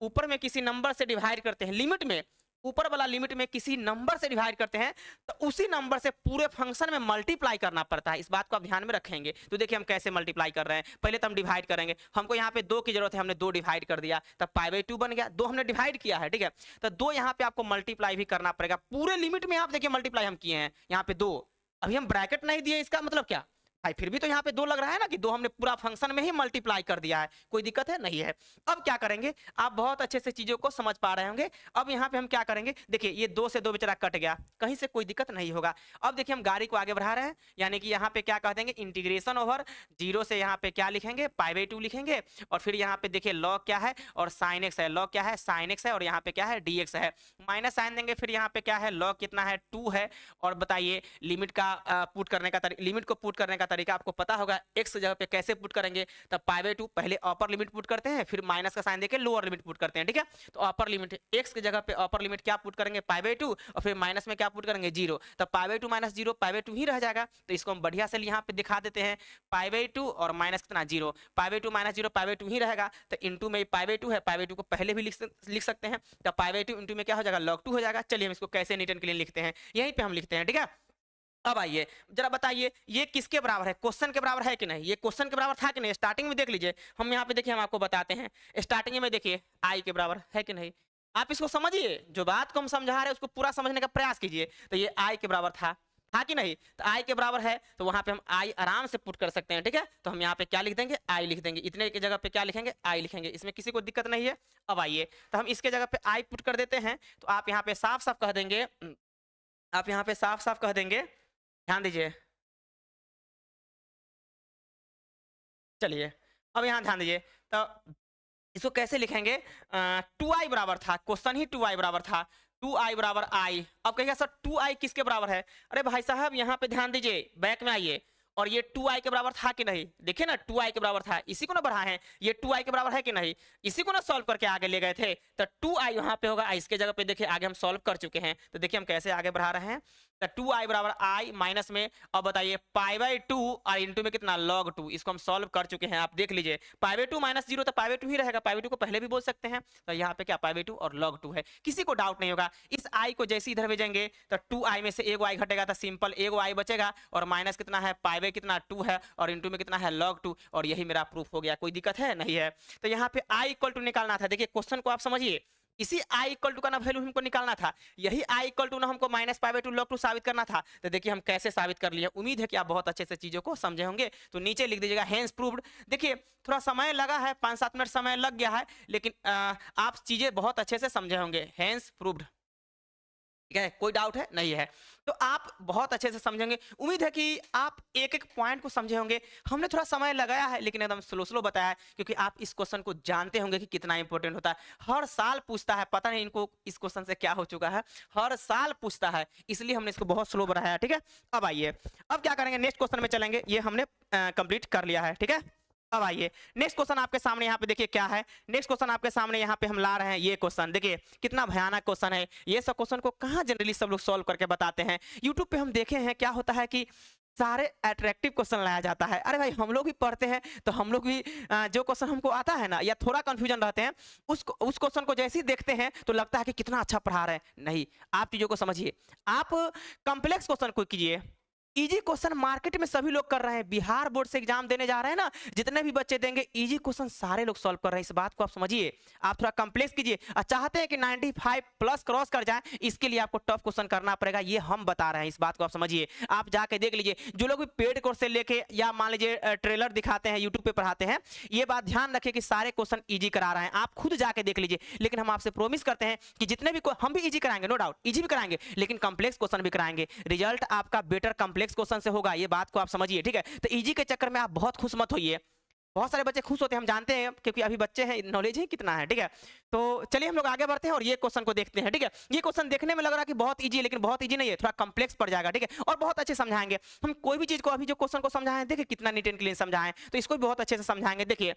ऊपर में किसी नंबर से डिवाइड करते हैं, लिमिट में ऊपर वाला लिमिट में किसी नंबर से डिवाइड करते हैं, तो उसी नंबर से पूरे फंक्शन में मल्टीप्लाई करना पड़ता है। इस बात को आप ध्यान में रखेंगे। तो देखिए हम कैसे मल्टीप्लाई कर रहे हैं। पहले तो हम डिवाइड करेंगे, हमको यहाँ पे 2 की जरूरत है, हमने 2 डिवाइड कर दिया, तब π/2 बन गया। 2 हमने डिवाइड किया है, ठीक है, तो 2 यहाँ पे आपको मल्टीप्लाई भी करना पड़ेगा। पूरे लिमिट में आप देखिए मल्टीप्लाई हम किए हैं, यहाँ पे 2, अभी हम ब्रैकेट नहीं दिए, इसका मतलब क्या भाई, फिर भी तो यहाँ पे 2 लग रहा है ना कि 2 हमने पूरा फंक्शन में ही मल्टीप्लाई कर दिया है। कोई दिक्कत है? नहीं है। अब क्या करेंगे, आप बहुत अच्छे से चीजों को समझ पा रहे होंगे। अब यहाँ पे हम क्या करेंगे, देखिए ये 2 से 2 बेचारा कट गया, कहीं से कोई दिक्कत नहीं होगा। अब देखिए हम गाड़ी को आगे बढ़ा रहे हैं, यानी कि यहाँ पे क्या कह देंगे, इंटीग्रेशन ओवर 0 से यहाँ पे क्या लिखेंगे, π/2 लिखेंगे, और फिर यहाँ पे देखिए लॉग क्या है और साइन एक्स है, लॉग क्या है, साइन एक्स है, और यहाँ पे क्या है, dx है, माइनस साइन देंगे, फिर यहाँ पे क्या है, लॉग कितना है, 2 है। और बताइए लिमिट का पुट करने का लिमिट को पुट करने का तरीका आपको पता होगा, x की जगह पे कैसे पुट करेंगे, तब π/2 पहले अपर लिमिट पुट करते हैं, फिर माइनस का साइन देके लोअर लिमिट पुट करते हैं, ठीक है। तो अपर लिमिट x की जगह पे अपर लिमिट क्या पुट करेंगे, π/2, और फिर माइनस में क्या पुट करेंगे, 0, तब π/2 माइनस 0 π/2 ही रह जाएगा। तो इसको हम बढ़िया से यहाँ पे दिखा देते हैं, π/2 और माइनस कितना, 0, π/2 माइनस 0 π/2 ही रहेगा। तो इंटू में π/2 है, π/2 को पहले भी लिख सकते हैं, तब π/2 इंटू में क्या हो जाएगा, log 2 हो जाएगा। चलिए हम इसको कैसे न्यूटन के लिए लिखते हैं, यहीं पे हम लिखते हैं, ठीक है। अब आइए जरा बताइए ये किसके बराबर है, क्वेश्चन के बराबर है कि नहीं, ये क्वेश्चन के बराबर था कि नहीं, स्टार्टिंग में देख लीजिए। हम यहाँ पे देखिए हम आपको बताते हैं, स्टार्टिंग में देखिए आई के बराबर है कि नहीं। आप इसको समझिए, जो बात को हम समझा रहे हैं उसको पूरा समझने का प्रयास कीजिए। तो ये आई के बराबर था कि नहीं, तो आई के बराबर है, तो वहां पे हम आई आराम से पुट कर सकते हैं, ठीक है। तो हम यहाँ पे क्या लिख देंगे, आई लिख देंगे, इतने की जगह पे क्या लिखेंगे, आई लिखेंगे, इसमें किसी को दिक्कत नहीं है। अब आइए तो हम इसके जगह पे आई पुट कर देते हैं, तो आप यहाँ पे साफ साफ कह देंगे, आप यहाँ पे साफ साफ कह देंगे, ध्यान दीजिए। चलिए अब यहाँ ध्यान दीजिए, तो इसको कैसे लिखेंगे, 2i बराबर था, क्वेश्चन ही 2i बराबर था, 2i बराबर i। अब कहिएगा सर 2i किसके बराबर है, अरे भाई साहब यहाँ पे ध्यान दीजिए, बैक में आइए, और ये 2i के बराबर था कि नहीं, देखिए ना 2i के बराबर था, इसी को ना बढ़ाए हैं, ये 2i के बराबर है कि नहीं, इसी को ना सॉल्व करके आगे ले गए थे। तो 2i यहाँ पे होगा, इसके जगह पे देखिए आगे हम सॉल्व कर चुके हैं। तो देखिए हम कैसे आगे बढ़ा रहे हैं, तो 2i बराबर i माइनस में, अब बताइए π/2 और इंटू में कितना, log 2, इसको हम सॉल्व कर चुके हैं, आप देख लीजिए। π/2 माइनस 0 तो π/2 ही रहेगा, π/2 को पहले भी बोल सकते हैं, तो यहाँ पे क्या π/2 और log 2 है, किसी को डाउट नहीं होगा। इस i को जैसे इधर भेजेंगे तो 2i में से एक y घटेगा, तो सिंपल एक y बचेगा, और माइनस कितना है, कितना 2 है, और इंटू में कितना है, log 2, और यही मेरा प्रूफ हो गया। कोई दिक्कत है? नहीं है। तो यहाँ पे i इक्वल टू निकालना था, देखिए क्वेश्चन को आप समझिए, इसी i इक्वल टू का ना वैल्यू हमको निकालना था, यही i इक्वल टू ना हमको माइनस π/2 log 2 साबित करना था। तो देखिए हम कैसे साबित कर लिए, उम्मीद है कि आप बहुत अच्छे से चीजों को समझे होंगे। तो नीचे लिख दीजिएगा हेंस प्रूव्ड। देखिए थोड़ा समय लगा है, 5-7 मिनट समय लग गया है, लेकिन आप चीजें बहुत अच्छे से समझे होंगे, हेंस प्रूव्ड, ठीक है। कोई डाउट है? नहीं है। तो आप बहुत अच्छे से समझेंगे, उम्मीद है कि आप एक एक पॉइंट को समझे होंगे। हमने थोड़ा समय लगाया है, लेकिन एकदम स्लो स्लो बताया है, क्योंकि आप इस क्वेश्चन को जानते होंगे कि कितना इंपॉर्टेंट होता है। हर साल पूछता है, पता नहीं इनको इस क्वेश्चन से क्या हो चुका है, हर साल पूछता है, इसलिए हमने इसको बहुत स्लो बढ़ाया, ठीक है। अब आइए, अब क्या करेंगे, नेक्स्ट क्वेश्चन में चलेंगे, ये हमने कंप्लीट कर लिया है, ठीक है। अब आइए नेक्स्ट क्वेश्चन आपके सामने यहाँ पे देखिए क्या है, नेक्स्ट क्वेश्चन आपके सामने यहाँ पे हम ला रहे हैं ये क्वेश्चन। देखिए कितना भयानक क्वेश्चन है, ये सब क्वेश्चन को कहाँ जनरली सब लोग सॉल्व करके बताते हैं। यूट्यूब पे हम देखे हैं क्या होता है कि सारे अट्रैक्टिव क्वेश्चन लाया जाता है। अरे भाई हम लोग भी पढ़ते हैं, तो हम लोग भी जो क्वेश्चन हमको आता है ना, या थोड़ा कंफ्यूजन रहते हैं, उस क्वेश्चन को जैसे ही देखते हैं तो लगता है कि कितना अच्छा पढ़ा रहे हैं। नहीं, आप चीजों को समझिए, आप कॉम्प्लेक्स क्वेश्चन को कीजिए। इजी क्वेश्चन मार्केट में सभी लोग कर रहे हैं, बिहार बोर्ड से एग्जाम देने जा रहे हैं ना, जितने भी बच्चे देंगे इजी क्वेश्चन सारे लोग सॉल्व कर रहे हैं, इस बात को आप समझिए। आप थोड़ा कॉम्प्लेक्स कीजिए, और चाहते हैं कि 95 प्लस क्रॉस कर जाए, इसके लिए आपको टफ क्वेश्चन करना पड़ेगा, ये हम बता रहे हैं, इस बात को आप समझिए। आप जाके देख लीजिए, जो लोग भी पेड कोर्स से लेके या मान लीजिए ट्रेलर दिखाते हैं, यूट्यूब पे पढ़ाते हैं, ये बात ध्यान रखिए कि सारे क्वेश्चन ईजी करा रहे हैं, आप खुद जाके देख लीजिए। लेकिन हम आपसे प्रोमिस करते हैं कि जितने भी हम भी ईजी कराएंगे, नो डाउट ईजी भी कराएंगे, लेकिन कॉम्प्लेक्स क्वेश्चन भी कराएंगे। रिजल्ट आपका बेटर कॉम्प्लेक्स क्वेश्चन से होगा, ये बात को आप समझिए, ठीक है। तो इजी के चक्कर में आप बहुत खुश मत होइए, बहुत सारे बच्चे खुश होते हैं, हम जानते हैं, क्योंकि अभी बच्चे हैं, नॉलेज ही कितना है, ठीक है। तो चलिए हम लोग आगे बढ़ते हैं और ये क्वेश्चन को देखते हैं, ठीक है। ये क्वेश्चन देखने में लग रहा है कि बहुत इजी है, लेकिन बहुत इजी नहीं है, थोड़ा कॉम्प्लेक्स पड़ जाएगा, ठीक है। और बहुत अच्छे समझाएंगे हम, कोई भी चीज को अभी जो क्वेश्चन को समझाएं, देखिए कितना नीट एंड क्लीन समझाएं, तो इसको भी बहुत अच्छे से समझाएंगे। देखिए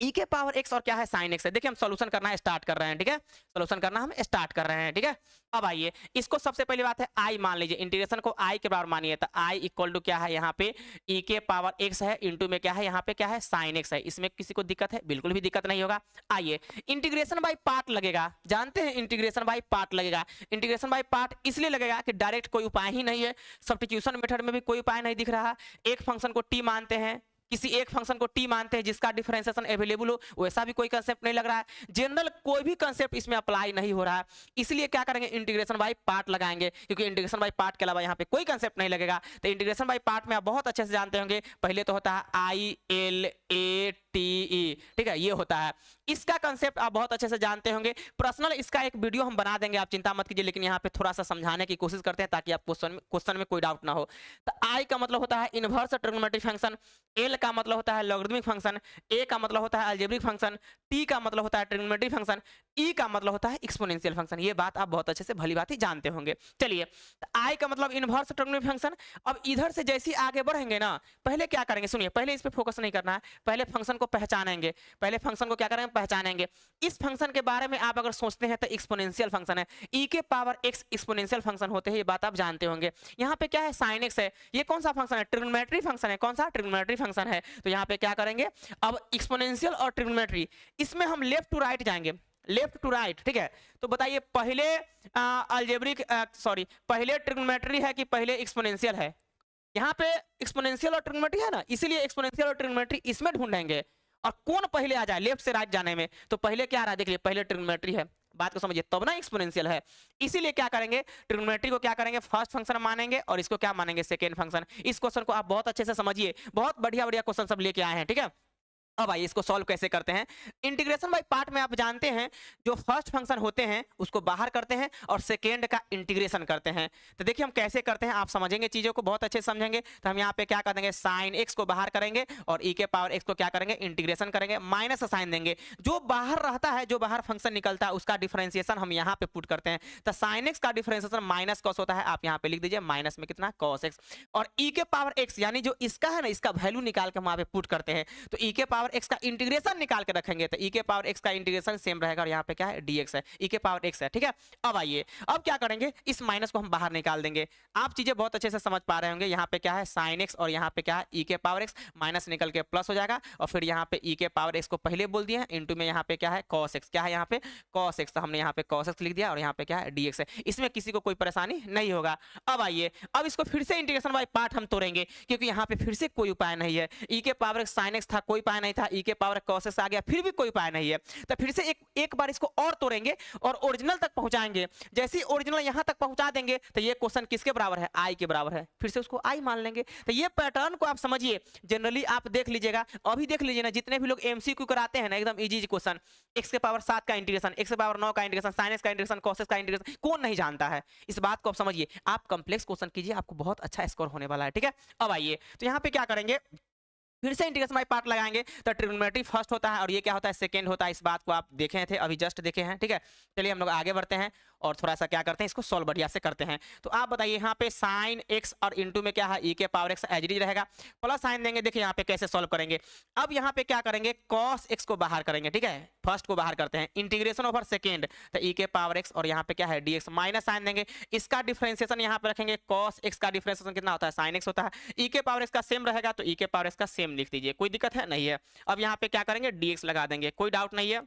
ई के पावर एक्स और क्या है साइन एक्स है। देखिए हम सॉल्यूशन करना स्टार्ट कर रहे हैं, ठीक है, सॉल्यूशन करना हम स्टार्ट कर रहे हैं, ठीक है। अब आइए इसको सबसे पहली बात है आई मान लीजिए, इंटीग्रेशन को आई के बराबर मानिए, तो आई इक्वल टू क्या है यहाँ पे ई के पावर एक्स है इंटू में क्या है यहाँ पे क्या है साइन एक्स है। इसमें किसी को दिक्कत है? बिल्कुल भी दिक्कत नहीं होगा। आइए इंटीग्रेशन बाय पार्ट लगेगा, जानते हैं इंटीग्रेशन बाय पार्ट लगेगा। इंटीग्रेशन बाय पार्ट इसलिए लगेगा कि डायरेक्ट कोई उपाय ही नहीं है, सब्स्टिट्यूशन मेथड में भी कोई उपाय नहीं दिख रहा। एक फंक्शन को टी मानते हैं, किसी एक फंक्शन को टी मानते हैं जिसका डिफरेंशिएशन अवेलेबल हो, वैसा भी कोई कंसेप्ट नहीं लग रहा है। जनरल कोई भी कंसेप्ट इसमें अप्लाई नहीं हो रहा है, इसलिए क्या करेंगे इंटीग्रेशन बाय पार्ट लगाएंगे, क्योंकि इंटीग्रेशन बाय पार्ट के अलावा यहाँ पे कोई कंसेप्ट नहीं लगेगा। तो इंटीग्रेशन बाय पार्ट में आप बहुत अच्छे से जानते होंगे, पहले तो होता है I L A T E, ठीक है, ये होता है। इसका कंसेप्ट आप बहुत अच्छे से जानते होंगे, पर्सनल इसका एक वीडियो हम बना देंगे, आप चिंता मत कीजिए, लेकिन यहाँ पे थोड़ा सा समझाने की कोशिश करते हैं ताकि आप क्वेश्चन में कोई डाउट ना हो। तो आई का मतलब होता है इनवर्स ट्रिग्नोमेट्रिक फंक्शन, एल का मतलब होता है लॉगरिथमिक फंक्शन, ए का मतलब होता है अलजेब्रिक फंक्शन, टी का मतलब होता है ट्रिग्नोमेट्रिक फंक्शन, ई का मतलब होता है एक्सपोनेंशियल फंक्शन। ये बात आप बहुत अच्छे से भली बात ही जानते होंगे। चलिए तो आई का मतलब इनवर्स ट्रिग्नोमेट्रिक फंक्शन। अब इधर से जैसे ही आगे बढ़ेंगे ना, पहले क्या करेंगे सुनिए, पहले इस पे फोकस नहीं करना है, पहले फंक्शन को पहचानेंगे, पहले फंक्शन को क्या करेंगे पहचानेंगे। इस फंक्शन के बारे में आप अगर सोचते हैं तो एक्सपोनेंशियल फंक्शन है, ई के पावर एक्स एक्सपोनेंशियल फंक्शन होते हैं, ये बात आप जानते होंगे। यहाँ पे क्या है साइन एक्स है, ये कौन सा फंक्शन है ट्रिग्नोमेट्री फंक्शन है, कौन सा ट्रिग्नोमेट्री फंक्शन है। तो यहाँ पे क्या करेंगे अब एक्सपोनेंशियल और ट्रिग्नोमेट्री, इसमें हम लेफ्ट टू राइट जाएंगे, लेफ्ट टू राइट, ठीक है। तो बताइए पहले अलजेब्रिक सॉरी पहले ट्रिग्नोमेट्री है कि पहले एक्सपोनेंशियल है। यहाँ पे एक्सपोनेंशियल और ट्रिग्नोमेट्री है ना, इसीलिए एक्सपोनेंशियल और ट्रिग्नोमेट्री इसमें ढूंढेंगे, और कौन पहले आ जाए लेफ्ट से राइट जाने में, तो पहले क्या आ रहा है देखिए, पहले ट्रिग्नोमेट्री है, बात को समझिए, तब ना एक्सपोनेंशियल है। इसीलिए क्या करेंगे ट्रिग्नोमेट्री को क्या करेंगे फर्स्ट फंक्शन मानेंगे, और इसको क्या मानेंगे सेकेंड फंक्शन। इस क्वेश्चन को आप बहुत अच्छे से समझिए, बहुत बढ़िया बढ़िया क्वेश्चन सब लेके आए हैं, ठीक है। अब आइए इसको सॉल्व कैसे करते हैं। इंटीग्रेशन बाय पार्ट में आप जानते हैं जो फर्स्ट फंक्शन होते हैं उसको बाहर करते हैं और सेकेंड का इंटीग्रेशन करते हैं। तो देखिए हम कैसे करते हैं, आप समझेंगे चीजों को बहुत अच्छे से समझेंगे। तो हम यहाँ पे क्या कर देंगे साइन एक्स को बाहर करेंगे और ई के पावर एक्स को क्या करेंगे इंटीग्रेशन करेंगे, माइनस साइन देंगे। जो बाहर रहता है, जो बाहर फंक्शन निकलता है उसका डिफरेंशिएशन हम यहाँ पे पुट करते हैं। तो साइन एक्स का डिफरेंशिएशन माइनस कॉस होता है, आप यहाँ पे लिख दीजिए माइनस में कितना कॉस एक्स, और ई के पावर एक्स यानी जो इसका है ना, इसका वैल्यू निकाल के हम यहाँ पे पुट करते हैं। तो ई के पावर एक्स का इंटीग्रेशन निकाल के रखेंगे, तो ई के पावर एक्स का इंटीग्रेशन सेम रहेगा, और यहाँ पे क्या है dx है, ई के पावर एक्स है, ठीक है। अब आइए अब क्या करेंगे, इस माइनस को हम बाहर निकाल देंगे। आप चीजें बहुत अच्छे से समझ पा रहे होंगे, यहाँ पे क्या है साइन एक्स और यहाँ पे क्या है ई के पावर एक्स, माइनस निकल के प्लस हो जाएगा, और फिर यहाँ पे ई के पावर एक्स को पहले बोल दिया इंटू में यहाँ पे क्या है कॉस एक्स, क्या है यहाँ पे कॉस एक्स, तो हमने यहाँ पे कॉस एक्स लिख दिया, और यहाँ पे क्या है dx है। इसमें किसी को कोई परेशानी नहीं होगा। अब आइए अब इसको फिर से इंटीग्रेशन बाय पार्ट हम तोड़ेंगे, क्योंकि यहाँ पे फिर से कोई उपाय नहीं है। ई के पावर एक्स साइन एक्स था, कोई उपाय नहीं था, ई के पावर कॉस एक्स आ गया, फिर भी कोई उपाय नहीं है। तो फिर से एक बार इसको और तोड़ेंगे और ओरिजिनल तक पहुंचाएंगे। जैसे ही ओरिजिनल यहां तक पहुंचा देंगे तो ये क्वेश्चन किसके बराबर है, आई के बराबर है, फिर से उसको आई मान लेंगे। तो ये पैटर्न को आप समझिए, जनरली आप देख लीजिएगा, अभी देख लीजिए ना, जितने भी लोग एमसीक्यू कराते हैं ना, एकदम इजी क्वेश्चन, एक्स के पावर 7 का इंटीग्रेशन, एक्स के पावर 9 का इंटीग्रेशन, साइन एक्स का इंटीग्रेशन, कॉस एक्स का इंटीग्रेशन, कौन नहीं जानता है। इस बात को आप समझिए, आप कंप्लेक्स क्वेश्चन कीजिए, आपको बहुत अच्छा स्कोर होने वाला है, ठीक है। अब आइए तो यहाँ पे क्या करेंगे, फिर से इंटीग्रेशन बाय पार्ट लगाएंगे। तो ट्रिग्नोमेट्री फर्स्ट होता है और ये क्या होता है सेकंड होता है, इस बात को आप देखे थे अभी जस्ट देखे हैं, ठीक है। चलिए हम लोग आगे बढ़ते हैं और थोड़ा सा क्या करते हैं, इसको सॉल्व बढ़िया से करते हैं। तो आप बताइए यहाँ पे साइन एक्स और इंटू में क्या है ई के power x as it is रहेगा, प्लस साइन देंगे। देखिए यहाँ पे कैसे सॉल्व करेंगे, अब यहाँ पे क्या करेंगे कॉस एक्स को बाहर करेंगे, ठीक है, फर्स्ट को बाहर करते हैं, इंटीग्रेशन ओवर सेकेंड, तो ई के पावर एक्स और यहाँ पे क्या है dx, माइनस साइन देंगे, इसका डिफरेंशिएशन यहाँ पे रखेंगे, कॉस एक्स का डिफरेंशिएशन कितना होता है साइन एक्स होता है, ई के पावर एक्स का सेम रहेगा, तो ई के पावर एक्स का सेम लिख दीजिए, कोई दिक्कत है नहीं है। अब यहाँ पे क्या करेंगे dx लगा देंगे, कोई डाउट नहीं है,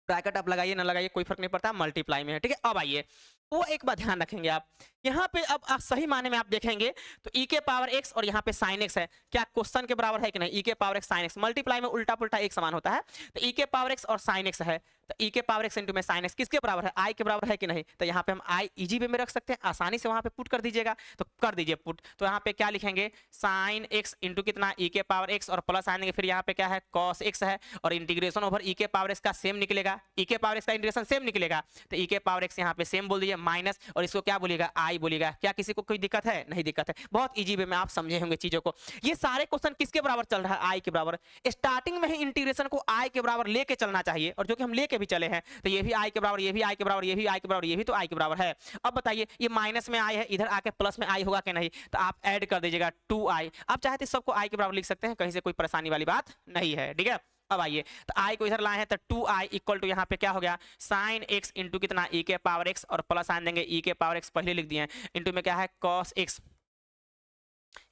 ब्रैकेट आप लगाइए ना लगाइए कोई फर्क नहीं पड़ता, मल्टीप्लाई में है, ठीक है। अब आइए वो एक बात ध्यान रखेंगे आप, यहाँ पे अब आप सही माने में आप देखेंगे तो ई के पावर एक्स और यहाँ पे साइन एक्स है, क्या क्वेश्चन के बराबर है कि नहीं, ई के power x sine x, multiply में उल्टा पुल्टा एक समान होता है। तो ई के पावर एक्स और साइन एक्स है, तो ई के पावर एक्स इंटू में साइन एक्स किसके बराबर है, आई के बराबर है कि नहीं। तो यहाँ पे हम आई इजी वे में रख सकते हैं, आसानी से वहां पे पुट कर दीजिएगा, तो कर दीजिए पुट। तो यहाँ पे क्या लिखेंगे साइन एक्स इंटू कितना ई के पावर एक्स और प्लस आएंगे, फिर यहाँ पे क्या है कॉस एक्स है और इंटीग्रेशन ओवर ई के पावर एक्स का सेम निकलेगा, ई के पावर एक्स का इंटीग्रेशन सेम निकलेगा, तो ई के पावर एक्स यहाँ पे सेम बोल दीजिए माइनस, और इसको क्या बोलिएगा आई बोलिएगा। क्या किसी को कोई दिक्कत है, नहीं दिक्कत है, बहुत इजी वे में आप समझे होंगे चीजों को। ये सारे क्वेश्चन किसके बराबर चल रहा है, आई के बराबर। स्टार्टिंग में ही इंटीग्रेशन को आई के बराबर लेके चलना चाहिए, और जो कि हम लेके भी चले हैं, तो ये भी आई के बराबर, ये भी आई के बराबर, ये भी आई के बराबर, ये भी तो आई के बराबर है। अब बताइए ये माइनस में आई है, इधर आके प्लस में आई होगा कि नहीं, तो आप ऐड कर दीजिएगा 2i। आप चाहे तो सबको आई के बराबर लिख सकते हैं, कहीं से कोई परेशानी वाली बात नहीं है, ठीक है। अब आइए, तो आई को इधर लाए हैं तो 2i इक्वल टू यहाँ पे क्या हो गया साइन x इंटू कितना e के पावर x, और प्लस आन देंगे e के पावर x पहले लिख दिए हैं, इंटू में क्या है cos x,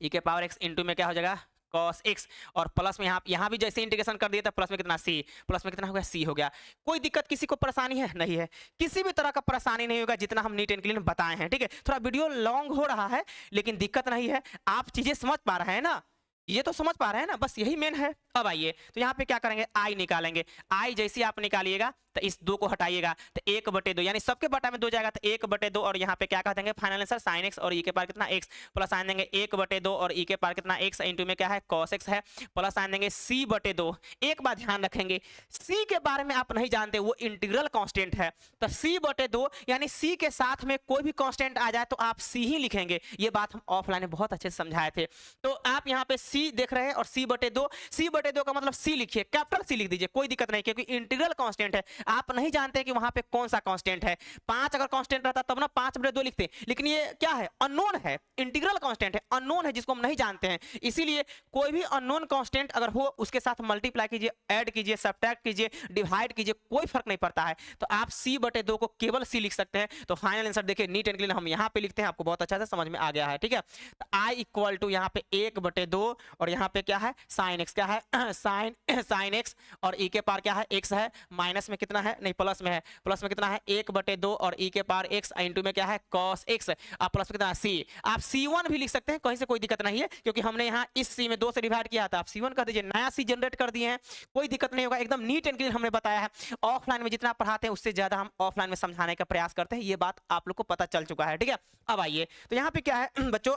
e के पावर x इंटू में क्या हो जाएगा cos x, और प्लस में यहाँ भी जैसे इंटीग्रेशन कर दिए तो प्लस में कितना c, प्लस में कितना हो गया c हो गया। कोई दिक्कत किसी को परेशानी है? नहीं है, किसी भी तरह का परेशानी नहीं होगा जितना हम नीट एंड क्लीन बताए हैं, ठीक है। थोड़ा वीडियो लॉन्ग हो रहा है लेकिन दिक्कत नहीं है, आप चीजें समझ पा रहे हैं ना, ये तो समझ पा रहे हैं ना, बस यही मेन है। अब आइए तो यहाँ पे क्या करेंगे आई निकालेंगे, आई जैसे आप निकालिएगा तो इस 2 को हटाइएगा तो 1/2 यानी सबके बटा में 2 जाएगा तो 1/2, और यहाँ पे क्या कह देंगे फाइनल आंसर साइन एक्स और ई के पार कितना x, प्लस आन देंगे 1/2 और ई के पार कितना x इंटू में क्या है cos x है, प्लस आन देंगे c/2। एक बात ध्यान रखेंगे, c के बारे में आप नहीं जानते, वो इंटीग्रल कांस्टेंट है, तो c/2 यानी c के साथ में कोई भी कांस्टेंट आ जाए तो आप c ही लिखेंगे। ये बात हम ऑफलाइन में बहुत अच्छे से समझाए थे। तो आप यहाँ पे c देख रहे हैं और c/2 का मतलब c लिखिए, कैपिटल c लिख दीजिए, कोई दिक्कत नहीं, क्योंकि इंटीग्रल कांस्टेंट है, आप नहीं जानते कि वहां पे कौन सा कांस्टेंट है। 5 अगर कांस्टेंट रहता तब ना 5/2 लिखते, लेकिन ये क्या है अननोन है, इंटीग्रल कांस्टेंट है, अननोन है जिसको हम नहीं जानते हैं, इसीलिए कोई भी अननोन कांस्टेंट अगर हो उसके साथ मल्टीप्लाई कीजिए, ऐड कीजिए, सब्ट्रैक्ट कीजिए, डिवाइड कीजिए, कोई फर्क नहीं पड़ता है। तो आप c/2 को केवल c लिख सकते हैं। तो फाइनल आंसर देखिए नीट एंड क्लीन हम यहाँ पे लिखते हैं, आपको बहुत अच्छा से समझ में आ गया है, ठीक है। तो i इक्वल टू यहाँ पे 1/2 और यहाँ पे क्या है साइन x, क्या है साइन x, और e के पार क्या है x है, माइनस में कितना है नहीं प्लस में है, प्लस में कितना है 1/2 और e के पार x इंटू में क्या है cos x, आप प्लस में कितना c, आप c1 भी लिख सकते हैं, कहीं से कोई दिक्कत नहीं है, क्योंकि हमने यहाँ इस c में 2 से डिवाइड किया था, आप c1 कर दीजिए, नया c जनरेट कर दिए हैं, कोई दिक्कत नहीं होगा, एकदम नीट एंड क्लीन हमने बताया है। ऑफलाइन में जितना पढ़ाते हैं उससे ज्यादा हम ऑफलाइन में समझाने का प्रयास करते हैं, ये बात आप लोग को पता चल चुका है, ठीक है। अब आइए तो यहाँ पे क्या है बच्चों,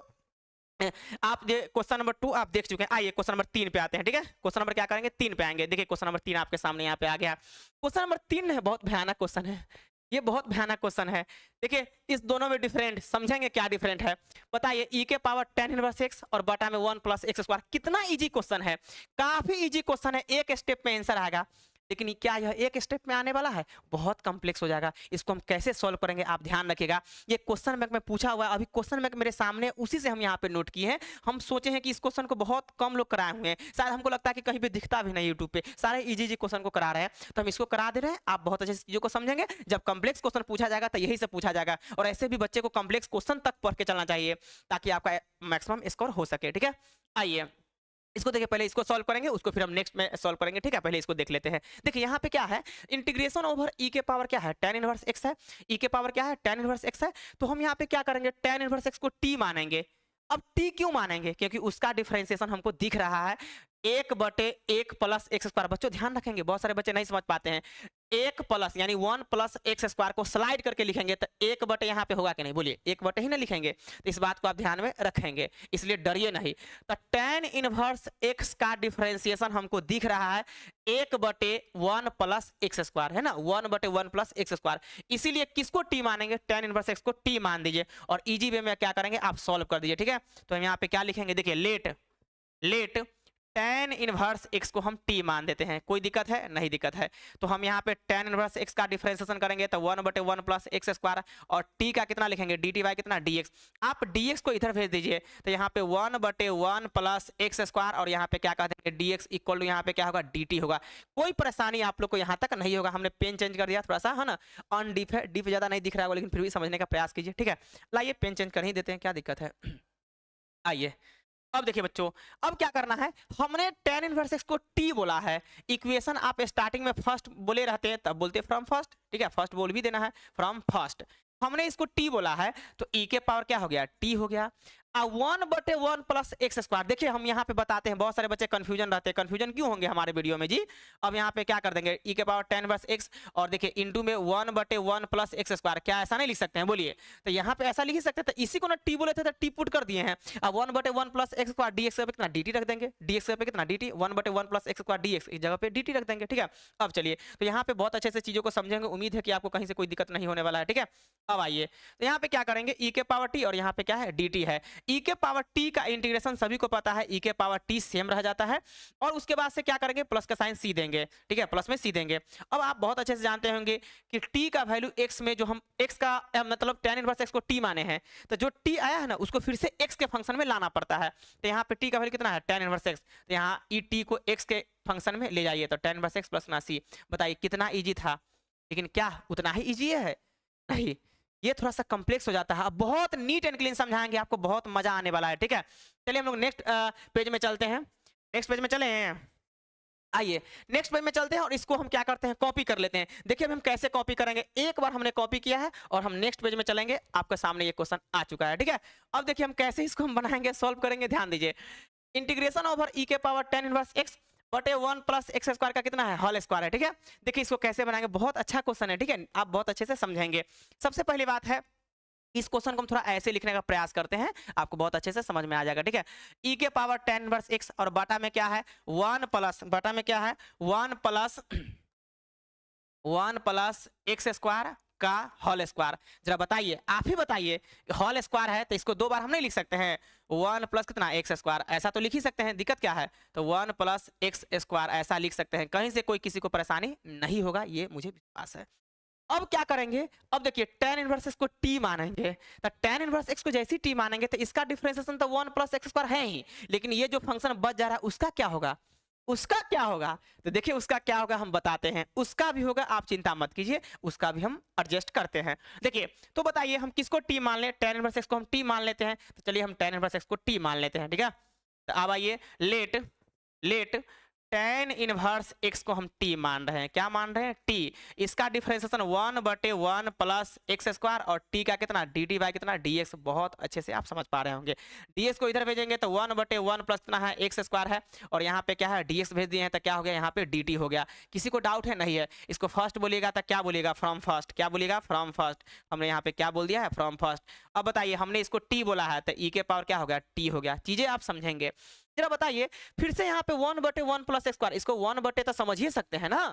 आप क्वेश्चन नंबर 2 आप देख चुके हैं, आइए क्वेश्चन नंबर 3 पे आते हैं, ठीक है। क्वेश्चन नंबर क्या करेंगे 3 पे आएंगे। देखिए क्वेश्चन नंबर 3 आपके सामने यहाँ पे आ गया। क्वेश्चन नंबर 3 है, बहुत भयानक क्वेश्चन है, ये बहुत भयानक क्वेश्चन है। देखिए इस दोनों में डिफरेंट समझेंगे, क्या डिफरेंट है बताइए। e के पावर tan इनवर्स x और बटा में 1 + x², कितना इजी क्वेश्चन है, काफी इजी क्वेश्चन है, एक स्टेप में आंसर आएगा। लेकिन क्या यह एक स्टेप में आने वाला है, बहुत कॉम्प्लेक्स हो जाएगा। इसको हम कैसे सॉल्व करेंगे आप ध्यान रखिएगा, ये क्वेश्चन बैंक में पूछा हुआ है, अभी क्वेश्चन बैंक मेरे सामने, उसी से हम यहाँ पे नोट किए हैं। हम सोचे हैं कि इस क्वेश्चन को बहुत कम लोग कराए हुए हैं, शायद हमको लगता है कि कहीं भी दिखता भी नहीं यूट्यूब पे, सारे इजी क्वेश्चन को करा रहे हैं, तो हम इसको करा दे रहे हैं। आप बहुत अच्छे से चीजों को समझेंगे, जब कॉम्प्लेक्स क्वेश्चन पूछा जाएगा तो यही से पूछा जाएगा, और ऐसे भी बच्चे को कॉम्प्लेक्स क्वेश्चन तक पढ़ के चलना चाहिए ताकि आपका मैक्सिमम स्कोर हो सके, ठीक है। आइए इसको देखिए, पहले इसको सॉल्व करेंगे, उसको फिर हम नेक्स्ट में सॉल्व करेंगे, ठीक है। पहले इसको देख लेते हैं। देखिए यहाँ पे क्या है, इंटीग्रेशन ओवर e के पावर क्या है tan इनवर्स x है, e के पावर क्या है tan इनवर्स x है, तो हम यहाँ पे क्या करेंगे tan इनवर्स x को t मानेंगे। अब t क्यों मानेंगे, क्योंकि उसका डिफरेंशिएशन हमको दिख रहा है 1/1 + x²। बच्चों ध्यान रखेंगे, बहुत सारे बच्चे नहीं समझ पाते हैं, 1 प्लस यानी 1 + x² को स्लाइड करके लिखेंगे तो 1/, यहाँ पे होगा कि नहीं बोलिए, 1/, ही ना लिखेंगे, तो इस बात को आप ध्यान में रखेंगे, इसलिए डरिए नहीं। तो tan इनवर्स x का डिफरेंशिएशन हमको दिख रहा है 1/1 + x², है ना, 1/1 + x², इसीलिए किसको t मानेंगे, tan इनवर्स x को t मान दीजिए, और इजी वे में क्या करेंगे आप सॉल्व कर दीजिए, ठीक है। तो हम यहाँ पे क्या लिखेंगे, देखिए लेट tan इनवर्स x को हम t मान देते हैं, कोई दिक्कत है नहीं, दिक्कत है। तो हम यहाँ पे tan इनवर्स x का डिफरेंशिएशन करेंगे तो 1/1 + x², और t का कितना लिखेंगे dt कितना dx, आप dx को इधर भेज दीजिए, तो यहाँ पे 1/1 + x², और यहाँ पे क्या कहते हैं dx इक्वल टू यहाँ पे क्या होगा dt होगा। कोई परेशानी आप लोग को यहाँ तक नहीं होगा, हमने पेन चेंज कर दिया थोड़ा सा, है ना, ऑन डिप है, डिप ज्यादा नहीं दिख रहा है, लेकिन फिर भी समझने का प्रयास कीजिए, ठीक है। लाइए पेन चेंज कर ही देते हैं, क्या दिक्कत है। आइए अब देखिए बच्चों, अब क्या करना है, हमने tan इनवर्स x को t बोला है, इक्वेशन आप स्टार्टिंग में फर्स्ट बोले रहते हैं तब बोलते फ्रॉम फर्स्ट, ठीक है, फर्स्ट बोल भी देना है, फ्रॉम फर्स्ट। हमने इसको t बोला है तो e के पावर क्या हो गया t हो गया, 1/1 + x²। देखिए हम यहाँ पे बताते हैं, बहुत सारे बच्चे कंफ्यूजन रहते हैं, कंफ्यूजन क्यों होंगे हमारे वीडियो में जी। अब यहाँ पे क्या कर देंगे e के पावर tan इनवर्स x, और देखिए इंटू में 1/1 + x², क्या ऐसा नहीं लिख सकते हैं बोलिए, तो यहाँ पे ऐसा लिख सकते हैं, तो इसी को ना t बोले थे तो t पुट कर दिए हैं। अब 1/1 + x² dx पे कितना dt रख देंगे, dx पे कितना dt, 1/1 + x² dx इस जगह पे dt रख देंगे, ठीक है। अब चलिए तो यहाँ पे बहुत अच्छे से चीजों को समझेंगे, उम्मीद है कि आपको कहीं से कोई दिक्कत नहीं होने वाला है, ठीक है। अब आइए तो यहाँ पे क्या करेंगे e के पावर t और यहाँ पे क्या है dt है। e के पावर t का इंटीग्रेशन सभी को पता है, e के पावर t सेम रह जाता है और उसके बाद से क्या करेंगे प्लस का साइन c देंगे, ठीक है, प्लस में c देंगे। अब आप बहुत अच्छे से जानते होंगे कि t का वैल्यू x में जो हम x का मतलब tan इनवर्स x को t माने हैं, तो जो t आया है ना उसको फिर से x के फंक्शन में लाना पड़ता है। तो यहाँ पे t का वैल्यू कितना है tan इनवर्स x, तो यहाँ ई t को x के फंक्शन में ले जाइए तो tan इनवर्स x प्लस ना c। बताइए कितना इजी था, लेकिन क्या उतना ही इजी है? नहीं, ये थोड़ा सा कॉम्प्लेक्स हो जाता है। अब बहुत नीट एंड क्लीन समझाएंगे, आपको बहुत मजा आने वाला है, ठीक है। चलिए हम लोग नेक्स्ट पेज में चलते हैं। नेक्स्ट पेज में चले हैं, आइए नेक्स्ट पेज में चलते हैं और इसको हम क्या करते हैं कॉपी कर लेते हैं। देखिए अब हम कैसे कॉपी करेंगे, एक बार हमने कॉपी किया है और हम नेक्स्ट पेज में चलेंगे, आपके सामने ये क्वेश्चन आ चुका है, ठीक है। अब देखिए हम कैसे इसको हम बनाएंगे, सॉल्व करेंगे, ध्यान दीजिए। इंटीग्रेशन ओवर ई के पावर tan इनवर्स x बटे 1 प्लस एक्स स्क्वायर का कितना है होल स्क्वायर है, ठीक है। देखिए इसको कैसे बनाएंगे, बहुत अच्छा क्वेश्चन है, ठीक है, आप बहुत अच्छे से समझेंगे। सबसे पहली बात है इस क्वेश्चन को हम थोड़ा ऐसे लिखने का प्रयास करते हैं, आपको बहुत अच्छे से समझ में आ जाएगा, ठीक है। e के पावर tan इनवर्स x और बटा में क्या है 1 प्लस, बटा में क्या है 1 प्लस एक्स स्क्वायर का होल स्क्वायर। जरा बताइए, आप ही बताइए, होल स्क्वायर है तो इसको दो बार हम नहीं लिख सकते हैं, 1 प्लस कितना एक्स स्क्वायर, ऐसा तो लिख ही सकते हैं, दिक्कत क्या है। तो 1 प्लस एक्स स्क्वायर ऐसा लिख सकते हैं, कहीं से कोई किसी को परेशानी नहीं होगा, ये मुझे विश्वास है। अब क्या करेंगे, अब देखिए tan इनवर्स x को t मानेंगे, तो tan इनवर्स x को जैसे ही t मानेंगे तो इसका डिफरेंशिएशन तो 1 प्लस एक्स स्क्वायर है ही, लेकिन ये जो फंक्शन बच जा रहा है उसका क्या होगा, उसका क्या होगा। तो देखिए उसका क्या होगा हम बताते हैं, उसका भी होगा, आप चिंता मत कीजिए, उसका भी हम एडजस्ट करते हैं। देखिए तो बताइए हम किसको t मान लें, tan इनवर्स x को हम t मान लेते हैं, तो चलिए हम tan इनवर्स x को t मान लेते हैं, ठीक है। तो अब आइए लेट tan इनवर्स x को हम t मान रहे हैं, क्या मान रहे हैं t, इसका डिफरेंशिएशन 1 बटे 1 प्लस एक्स स्क्वायर और t का कितना dt बाय कितना dx, बहुत अच्छे से आप समझ पा रहे होंगे। dx को इधर भेजेंगे तो 1 बटे 1 प्लस कितना है एक्स स्क्वायर है और यहाँ पे क्या है dx भेज दिए हैं तो क्या हो गया यहाँ पे dt हो गया। किसी को डाउट है? नहीं है। इसको फर्स्ट बोलिएगा तो क्या बोलिएगा फ्रॉम फर्स्ट, क्या बोलिएगा फ्रॉम फर्स्ट, हमने यहाँ पे क्या बोल दिया है फ्रॉम फर्स्ट। अब बताइए हमने इसको t बोला है तो e के पावर क्या हो गया t हो गया, चीजें आप समझेंगे। जरा बताइए फिर से यहाँ पे 1 बटे 1 प्लस एक्स स्क्वायर, इसको 1 बटे तो समझ ही सकते हैं ना,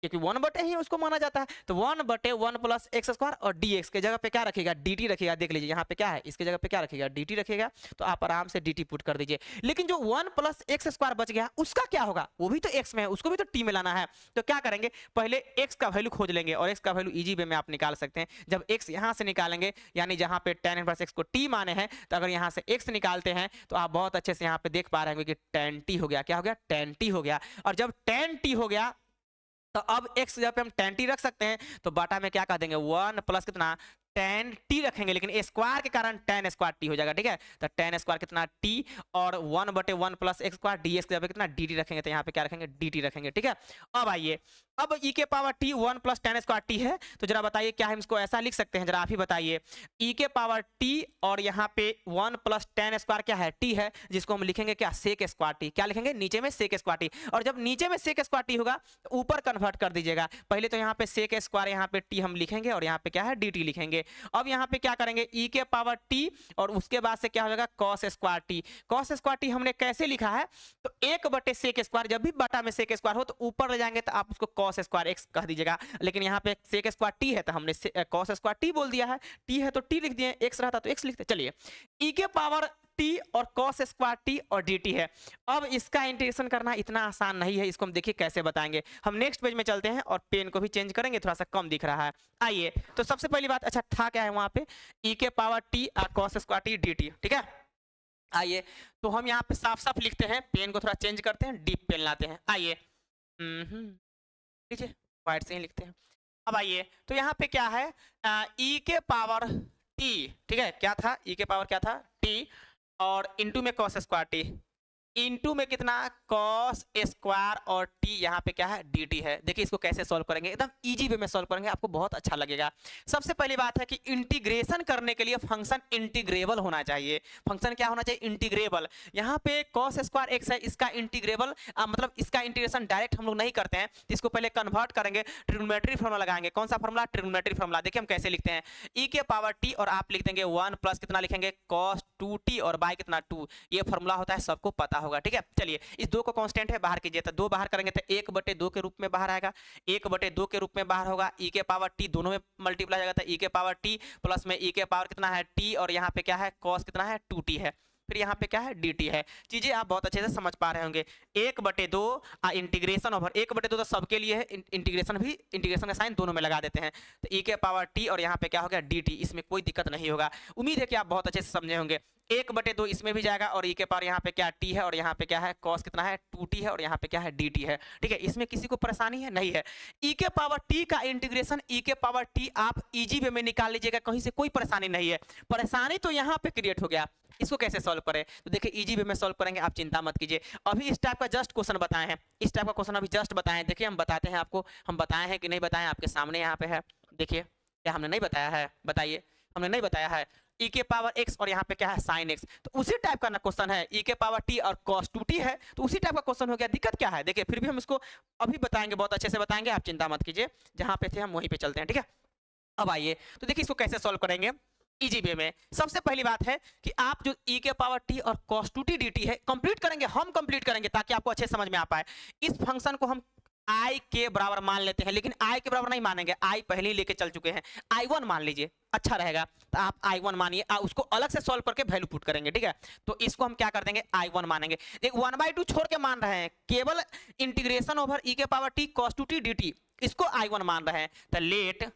क्योंकि 1 बटे ही उसको माना जाता है। तो 1 बटे 1 प्लस एक्स स्क्वायर और dx के जगह पे क्या रखेगा dt रखेगा। देख लीजिए यहाँ पे क्या है, इसके जगह पे क्या रखेगा dt रखेगा, तो आप आराम से dt पुट कर दीजिए। लेकिन जो 1 प्लस एक्स स्क्वायर बच गया उसका क्या होगा, वो भी तो x में है, उसको भी तो t में लाना है। तो क्या करेंगे पहले x का वैल्यू खोज लेंगे और x का वैल्यू इजी वे में आप निकाल सकते हैं। जब x यहाँ से निकालेंगे यानी जहाँ पे tan इनवर्स x को t माने हैं, तो अगर यहाँ से x निकालते हैं तो आप बहुत अच्छे से यहाँ पे देख पा रहे होंगे कि tan t हो गया, क्या हो गया tan t हो गया। और जब tan t हो गया तो अब x जब पे हम tan t रख सकते हैं तो बाटा में क्या कह देंगे 1 प्लस कितना tan t रखेंगे, लेकिन स्क्वायर के कारण tan स्क्वायर t हो जाएगा, ठीक है। तो tan स्क्वायर कितना t और 1 बटे 1 प्लस एक्स स्क्वायर dx के जगह कितना dt रखेंगे, तो यहाँ पे क्या रखेंगे dt रखेंगे, ठीक है। अब आइए अब e के power t 1 plus tan square t है, तो जरा बताइए क्या हम इसको ऐसा लिख सकते हैं, जरा आप ही बताइए। e के पावर t और यहाँ पे 1 प्लस tan स्क्वायर क्या है t है, जिसको हम लिखेंगे क्या sec स्क्वायर t, क्या लिखेंगे नीचे में sec स्क्वायर t। और जब नीचे में sec स्क्वायर t होगा तो ऊपर कन्वर्ट कर दीजिएगा। पहले तो यहाँ पे sec स्क्वायर यहाँ पे t हम लिखेंगे और यहाँ पे क्या है dt लिखेंगे। अब यहाँ पे क्या करेंगे e के पावर t और उसके बाद से क्या हो जाएगा cos square t। cos square t हमने कैसे लिखा है, तो 1 बटे sec स्क्वायर, जब भी बटा में sec स्क्वायर हो तो ऊपर ले जाएंगे तो आप उसको cos स्क्वायर x कह दीजिएगा। लेकिन यहाँ पे sec स्क्वायर t है तो हमने cos स्क्वायर t बोल दिया है, t है तो t लिख दिए, x रहता तो x लिखते। चलिए e के पावर t और cos स्क्वायर t और dt है। अब इसका इंटीग्रेशन करना इतना आसान नहीं है, इसको हम देखिए कैसे बताएंगे। हम नेक्स्ट पेज में चलते हैं और पेन को भी चेंज करेंगे, थोड़ा सा कम दिख रहा है। आइए तो सबसे पहली बात, अच्छा था क्या है वहां पे e के पावर t और cos स्क्वायर t dt, ठीक है। आइए तो हम यहाँ पे साफ साफ लिखते हैं, पेन को थोड़ा चेंज करते हैं, डीप पेन लाते हैं। आइए लीजिए व्हाइट से ही लिखते हैं। अब आइए तो यहाँ पे क्या है e के पावर t, ठीक है, क्या था e के पावर क्या था t और इनटू में cos स्क्वायर t, इनटू में कितना cos स्क्वायर और t यहाँ पे क्या है dt है। देखिए इसको कैसे सॉल्व करेंगे, एकदम इजी वे में सॉल्व करेंगे, आपको बहुत अच्छा लगेगा। सबसे पहली बात है कि इंटीग्रेशन करने के लिए फंक्शन इंटीग्रेबल होना चाहिए। फंक्शन क्या होना चाहिए इंटीग्रेबल। यहाँ पे cos स्क्वायर x है, इसका इंटीग्रेबल मतलब इसका इंटीग्रेशन डायरेक्ट हम लोग नहीं करते हैं, तो इसको पहले कन्वर्ट करेंगे, ट्रिग्नोमेट्री फॉर्मूला लगाएंगे। कौन सा फॉर्मूला, ट्रिग्नोमेट्री फॉर्मूला। देखिए हम कैसे लिखते हैं e के पावर t और आप लिख देंगे 1 प्लस कितना लिखेंगे cos 2t और बाय कितना 2, ये फॉर्मूला होता है, सबको पता होगा, ठीक है। चलिए इस 2 को कांस्टेंट है, बाहर कीजिए, तो 2 बाहर करेंगे तो 1/2 के रूप में बाहर आएगा, 1/2 के रूप में बाहर होगा, e के पावर t दोनों में मल्टीप्लाई हो जाएगा, तो e के पावर t प्लस में e के पावर कितना है t, और यहाँ पे क्या है cos कितना है 2t है, फिर यहाँ पे क्या है dt है। चीजें आप बहुत अच्छे से समझ पा रहे होंगे। 1/2 इंटीग्रेशन ओवर 1/2 तो सबके लिए है, इंटीग्रेशन भी, इंटीग्रेशन का साइन दोनों में लगा देते हैं, तो e के पावर t और यहाँ पे क्या हो गया dt, इसमें कोई दिक्कत नहीं होगा। उम्मीद है कि आप बहुत अच्छे से समझे होंगे। 1/2 इसमें भी जाएगा, और e के पावर यहाँ पे क्या t है, और यहाँ पे क्या है cos कितना है 2t है, और यहाँ पे क्या है dt है, ठीक है। इसमें किसी को परेशानी है नहीं है। e के पावर t का इंटीग्रेशन e के पावर t आप इजी वे में निकाल लीजिएगा, कहीं से कोई परेशानी नहीं है। परेशानी तो यहाँ पे क्रिएट हो गया, इसको कैसे सॉल्व करें, तो देखिए इजी वे में सॉल्व करेंगे, आप चिंता मत कीजिए। अभी इस टाइप का जस्ट क्वेश्चन बताए हैं, इस टाइप का क्वेश्चन अभी जस्ट बताए हैं, देखिए हम बताते हैं आपको, हम बताए हैं कि नहीं बताए, आपके सामने यहाँ पे है, देखिए क्या हमने नहीं बताया है, बताइए हमने नहीं बताया है। e के पावर x और यहाँ पे क्या है sin x, तो उसी टाइप का ना क्वेश्चन है, e के पावर t और cos 2t है, तो उसी टाइप का क्वेश्चन हो गया। दिक्कत क्या है, देखिए फिर भी हम इसको अभी बताएंगे, बहुत अच्छे से बताएंगे, आप चिंता मत कीजिए, जहां पे थे हम वहीं पे चलते हैं, ठीक है। अब आइए तो देखिए इसको कैसे सॉल्व करेंगे इजी वे में। सबसे पहली बात है कि आप जो e के पावर t और cos 2t dt है कंप्लीट करेंगे, हम कंप्लीट करेंगे ताकि आपको अच्छे समझ में आ पाए। इस फंक्शन को हम i के बराबर मान लेते हैं, लेकिन i के बराबर नहीं मानेंगे, i पहले ही लेके चल चुके हैं, i1 मान लीजिए, अच्छा रहेगा। तो आप i1 मानिए, उसको अलग से सॉल्व करके वैल्यू पुट करेंगे, ठीक है। तो इसको हम क्या कर देंगे i1 मानेंगे। एक 1/2 छोड़ के मान रहे हैं, केवल इंटीग्रेशन ओवर e के power t cos 2t dt, इसको i1 मान रहे हैं, तो लेट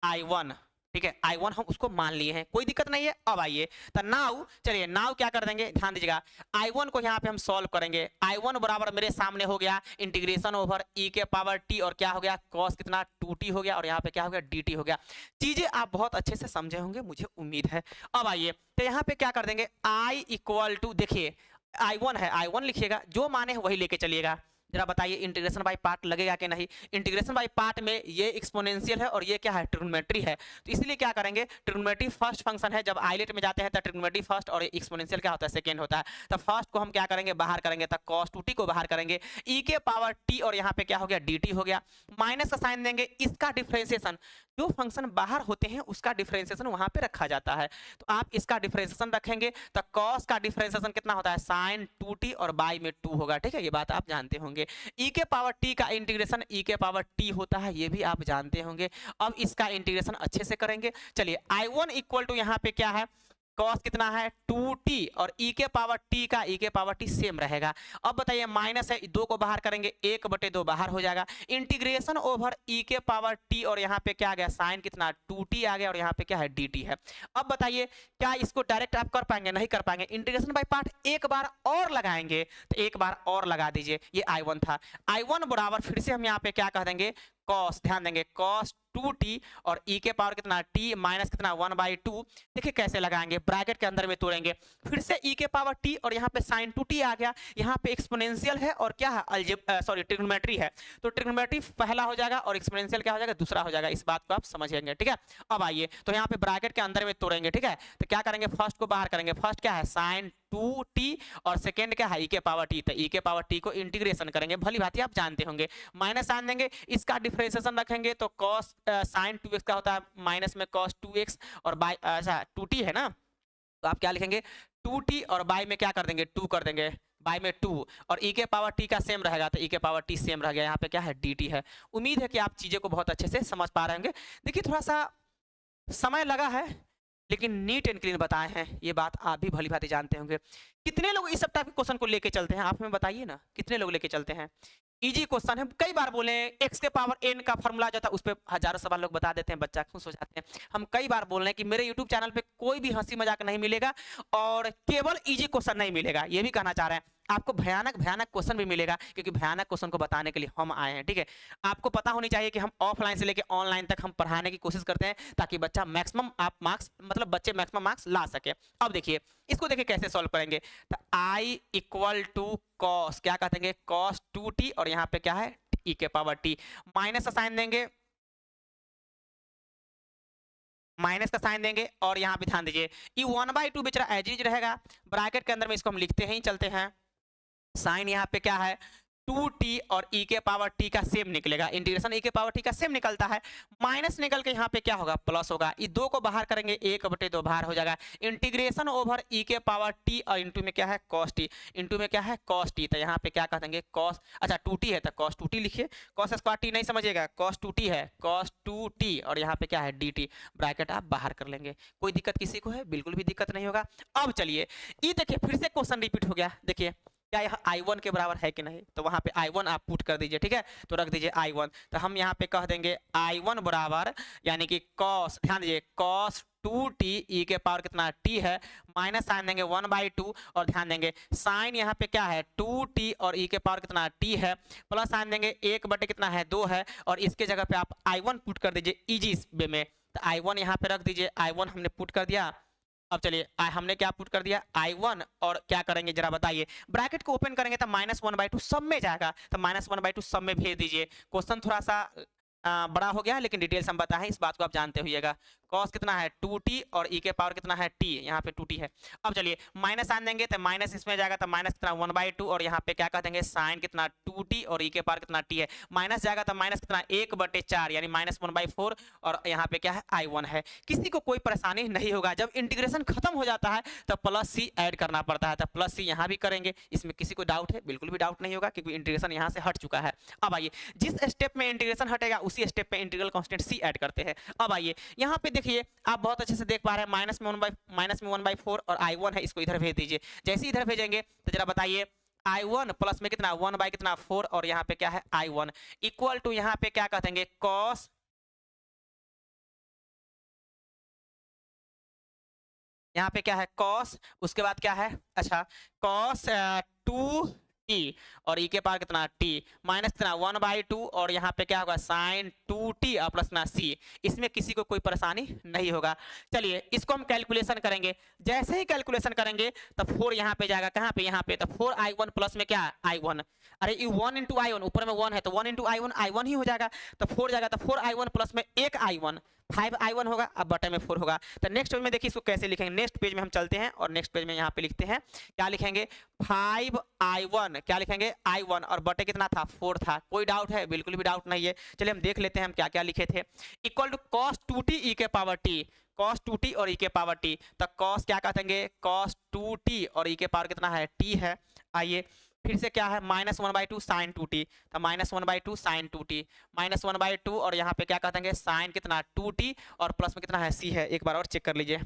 i1, ठीक है, i1 हम उसको मान लिए हैं, कोई दिक्कत नहीं है। अब आइए तो नाउ, चलिए नाउ क्या कर देंगे, ध्यान दीजिएगा, i1 को यहाँ पे हम सॉल्व करेंगे। i1 बराबर मेरे सामने हो गया इंटीग्रेशन ओवर e के पावर t, और क्या हो गया cos कितना 2t हो गया, और यहाँ पे क्या हो गया dt हो गया। चीजें आप बहुत अच्छे से समझे होंगे, मुझे उम्मीद है। अब आइए तो यहाँ पे क्या कर देंगे, i इक्वल टू, देखिए i1 है, i1 लिखिएगा, जो माने वही लेके चलिएगा। जरा बताइए इंटीग्रेशन बाय पार्ट लगेगा कि नहीं। इंटीग्रेशन बाय पार्ट में ये एक्सपोनेंशियल है और ये क्या है ट्रिग्नोमेट्री है, तो इसलिए क्या करेंगे, ट्रिग्नोमेट्री फर्स्ट फंक्शन है, जब आइलेट में जाते हैं तो ट्रिग्नोमेट्री फर्स्ट और एक्सपोनेंशियल क्या होता है सेकंड होता है। तो फर्स्ट को हम क्या करेंगे बाहर करेंगे, तो cos 2t को बाहर करेंगे, e के पावर t और यहाँ पे क्या हो गया dt हो गया, माइनस का साइन देंगे, इसका डिफरेंशिएशन, जो फंक्शन बाहर होते हैं उसका डिफरेंशिएशन वहां पे रखा जाता है, तो आप इसका डिफरेंशिएशन रखेंगे, तो cos का डिफरेंशिएशन कितना होता है sin 2t और बाई में 2 होगा, ठीक है, ये बात आप जानते होंगे। e के पावर t का इंटीग्रेशन e के पावर t होता है, ये भी आप जानते होंगे। अब इसका इंटीग्रेशन अच्छे से करेंगे। चलिए i1 इक्वल टू यहाँ पे क्या है cos कितना है 2t, और e के पावर t का e के पावर t सेम रहेगा। अब बताइए माइनस है, 2 को बाहर करेंगे, 1/2 बाहर हो जाएगा, इंटीग्रेशन ओवर e के पावर t, और यहाँ पे क्या आ गया साइन कितना 2t आ गया, और यहाँ पे क्या है dt है। अब बताइए क्या इसको डायरेक्ट आप कर पाएंगे, नहीं कर पाएंगे, इंटीग्रेशन बाय पार्ट एक बार और लगाएंगे, तो एक बार और लगा दीजिए, ये i1 था, i1 बराबर फिर से हम यहाँ पे क्या कह देंगे cos, ध्यान देंगे cos 2t और e के पावर कितना t माइनस कितना 1/2, देखिए कैसे लगाएंगे, ब्रैकेट के अंदर में तोड़ेंगे, फिर से e के पावर t और यहाँ पे sin 2t आ गया, यहाँ पे एक्सपोनेंशियल है और क्या है सॉरी ट्रिग्नोमेट्री है, तो ट्रिग्नोमेट्री पहला हो जाएगा और एक्सपोनेंशियल क्या हो जाएगा दूसरा हो जाएगा, इस बात को आप समझेंगे, ठीक है। अब आइए तो यहाँ पे ब्रैकेट के अंदर में तोड़ेंगे, ठीक है, तो क्या करेंगे फर्स्ट को बाहर करेंगे, फर्स्ट क्या है sin 2t और सेकेंड क्या है e के पावर t, तो e के पावर t को इंटीग्रेशन करेंगे, भली भांति आप जानते होंगे, माइनस साइन देंगे, इसका डिफरेंशिएशन रखेंगे, तो cos sin 2x का होता है माइनस में cos 2x और बाय अच्छा 2t है ना, तो आप क्या लिखेंगे 2t और बाय में क्या कर देंगे 2 कर देंगे, बाय में 2, और e के पावर t का सेम रहेगा, तो e के पावर t सेम रह गया, यहाँ पे क्या है dt है। उम्मीद है कि आप चीजें को बहुत अच्छे से समझ पा रहे होंगे। देखिए थोड़ा सा समय लगा है, लेकिन नीट एंड क्लीन बताए हैं, ये बात आप भी भली भांति जानते होंगे। कितने लोग इस सब टाइप के क्वेश्चन को लेके चलते हैं, आप हमें बताइए ना, कितने लोग लेके चलते हैं। इजी क्वेश्चन है, कई बार बोले x के पावर n का फॉर्मूला जाता है, उस पर हजारों सवाल लोग बता देते हैं, बच्चा खुश हो जाते हैं। हम कई बार बोल रहे हैं कि मेरे YouTube चैनल पे कोई भी हंसी मजाक नहीं मिलेगा और केवल इजी क्वेश्चन नहीं मिलेगा, ये भी कहना चाह रहे हैं, आपको भयानक भयानक क्वेश्चन भी मिलेगा, क्योंकि भयानक क्वेश्चन को बताने के लिए हम आए हैं, ठीक है। आपको पता होनी चाहिए कि हम ऑफलाइन से लेकर ऑनलाइन तक हम पढ़ाने की कोशिश करते हैं, ताकि बच्चा मैक्सिमम आप मार्क्स मतलब बच्चे मैक्सिमम मार्क्स ला सके। अब देखिए इसको देखिए कैसे सॉल्व करेंगे, तो i इक्वल टू cos, क्या कहते हैं cos 2t और यहाँ पे क्या है e के पावर t, माइनस का साइन देंगे, माइनस का साइन देंगे, और यहाँ पे ध्यान दीजिए ये 1/2 बेचारा एज इज रहेगा, ब्रैकेट के अंदर में इसको हम लिखते हैं ही चलते हैं, साइन यहाँ पे क्या है 2t और e के पावर t का सेम निकलेगा, इंटीग्रेशन e के पावर t का सेम निकलता है, माइनस निकल के यहाँ पे क्या होगा प्लस होगा, ये दो को बाहर करेंगे 1/2 बाहर हो जाएगा, इंटीग्रेशन ओवर e के पावर t और इंटू में क्या है cos t, इंटू में क्या है cos t, तो यहाँ पे क्या कह देंगे cos, अच्छा 2t है तो cos 2t लिखिए, cos स्क्वायर t नहीं समझिएगा, cos 2t है, cos 2t और यहाँ पे क्या है dt, ब्रैकेट आप बाहर कर लेंगे। कोई दिक्कत किसी को है? बिल्कुल भी दिक्कत नहीं होगा। अब चलिए ये देखिए फिर से क्वेश्चन रिपीट हो गया, देखिए क्या यह I1 के बराबर है कि नहीं, तो वहां पे I1 आप पुट कर दीजिए, ठीक है, तो रख दीजिए I1, तो हम यहाँ पे कह देंगे I1 बराबर यानी कि cos, ध्यान दीजिए cos 2t e के पावर कितना t है, माइनस साइन देंगे 1/2 और ध्यान देंगे साइन यहाँ पे क्या है 2t और e के पावर कितना t है, प्लस साइन देंगे 1 कितना है 2 है और इसके जगह पे आप I1 पुट कर दीजिए इजी वे में, तो I1 यहाँ पे रख दीजिए, I1 हमने पुट कर दिया। अब चलिए हमने क्या पुट कर दिया I1 और क्या करेंगे जरा बताइए, ब्रैकेट को ओपन करेंगे तो -1/2 सब में जाएगा, तो -1/2 सब में भेज दीजिए। क्वेश्चन थोड़ा सा बड़ा हो गया लेकिन डिटेल्स हम बताएं, इस बात को आप जानते होइएगा। cos कितना है 2t और e के पावर कितना है t, यहाँ पे 2t है। अब चलिए माइनस आन देंगे तो माइनस इसमें जाएगा तो माइनस कितना 1/2 और यहाँ पे क्या कह देंगे साइन कितना 2t और e के पावर कितना t है, माइनस जाएगा तो माइनस कितना 1/4 यानी -1/4 और यहाँ पे क्या है I1 है। किसी को कोई परेशानी नहीं होगा, जब इंटीग्रेशन खत्म हो जाता है तो प्लस सी ऐड करना पड़ता है, तो प्लस सी यहाँ भी करेंगे, इसमें किसी को डाउट है? बिल्कुल भी डाउट नहीं होगा क्योंकि इंटीग्रेशन यहाँ से हट चुका है। अब आइए जिस स्टेप में इंटीग्रेशन हटेगा उसी स्टेप पे इंटीग्रल कांस्टेंट सी ऐड करते हैं। अब आइए यहाँ पे देखिए आप बहुत अच्छे से देख पा रहे हैं माइनस में 1/4 और I1 है, इसको इधर भेज दीजिए। जैसे इधर भेजेंगे तो जरा बताइए I1 प्लस में कितना 1/4 और यहाँ पे क्या है I1 इक्वल टू यहाँ पे क्या कहेंगे cos, यहाँ पे क्या है cos, उसके बाद क्या है अच्छा cos 2t और e के पावर कितना t माइनस कितना 1/2 और यहाँ पे क्या होगा sin 2t और प्लस ना c, इसमें किसी को कोई परेशानी नहीं होगा। चलिए इसको हम कैलकुलेशन करेंगे, जैसे ही कैलकुलेशन करेंगे तो 4 यहाँ पे जाएगा, कहाँ पे यहाँ पे, तो 4I1 प्लस में क्या I1, अरे ये 1 इंटू I1 ऊपर में 1 है तो 1 इंटू I1 ही हो जाएगा, तो 4 जाएगा तो 4I1 प्लस में 1I1 5I1 होगा, अब बटे में 4 होगा। तो नेक्स्ट पेज में देखिए इसको कैसे लिखेंगे, नेक्स्ट पेज में हम चलते हैं और नेक्स्ट पेज में यहाँ पे लिखते हैं, क्या लिखेंगे 5I1, क्या लिखेंगे I1 और बटे कितना था 4 था। कोई डाउट है? बिल्कुल भी डाउट नहीं है। चलिए हम देख लेते हैं हम क्या क्या लिखे थे, equal to cos 2t e के पावर t, cos 2t और e के पावर t, तो cos क्या कहेंगे cos 2t और e के पावर कितना है t है। आइए फिर से क्या है -1/2 sin 2t, तो -1/2 sin 2t -1/2 और यहाँ पे क्या कहेंगे sin कितना 2t और प्लस में कितना है c है, एक बार और चेक कर लीजिए,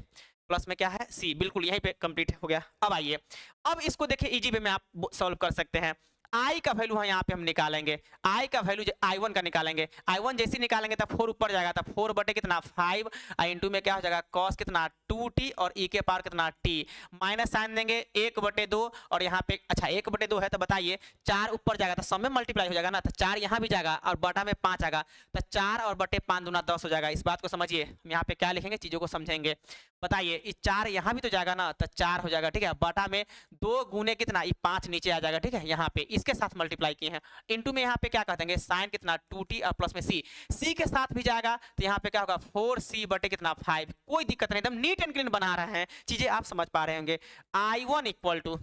प्लस में क्या है c, बिल्कुल यहीं पे कंप्लीट हो गया। अब आइए अब इसको देखिए इजी वे में आप सॉल्व कर सकते हैं। I का वैल्यू है यहाँ पे हम निकालेंगे, I का वैल्यू I1 का निकालेंगे, I1 जैसे निकालेंगे तो 4 ऊपर जाएगा, तो 4 बटे कितना 5 इंटू में क्या हो जाएगा cos कितना 2t और e के पावर कितना t, माइनस साइन देंगे 1/2 और यहाँ पे अच्छा 1/2 है तो बताइए 4 ऊपर जाएगा तो सब में मल्टीप्लाई हो जाएगा ना, तो 4 यहाँ भी जाएगा और बटा में 5 आएगा, तो 4 और बटे 5 दूना 10 हो जाएगा। इस बात को समझिए, हम यहाँ पे क्या लिखेंगे चीजों को समझेंगे। बताइए इस 4 यहाँ भी तो जाएगा ना, तो 4 हो जाएगा, ठीक है, बटा में 2 गुने कितना ये 5 नीचे आ जाएगा, ठीक है, यहाँ पे इसके साथ मल्टीप्लाई किए हैं, इनटू में यहाँ पे क्या कहेंगे साइन कितना 2t और प्लस में c के साथ भी जाएगा, तो यहाँ पे क्या होगा 4c बटे कितना 5। कोई दिक्कत नहीं, एकदम नीट एंड क्लीन बना रहे हैं, चीजें आप समझ पा रहे होंगे। I1 इक्वल टू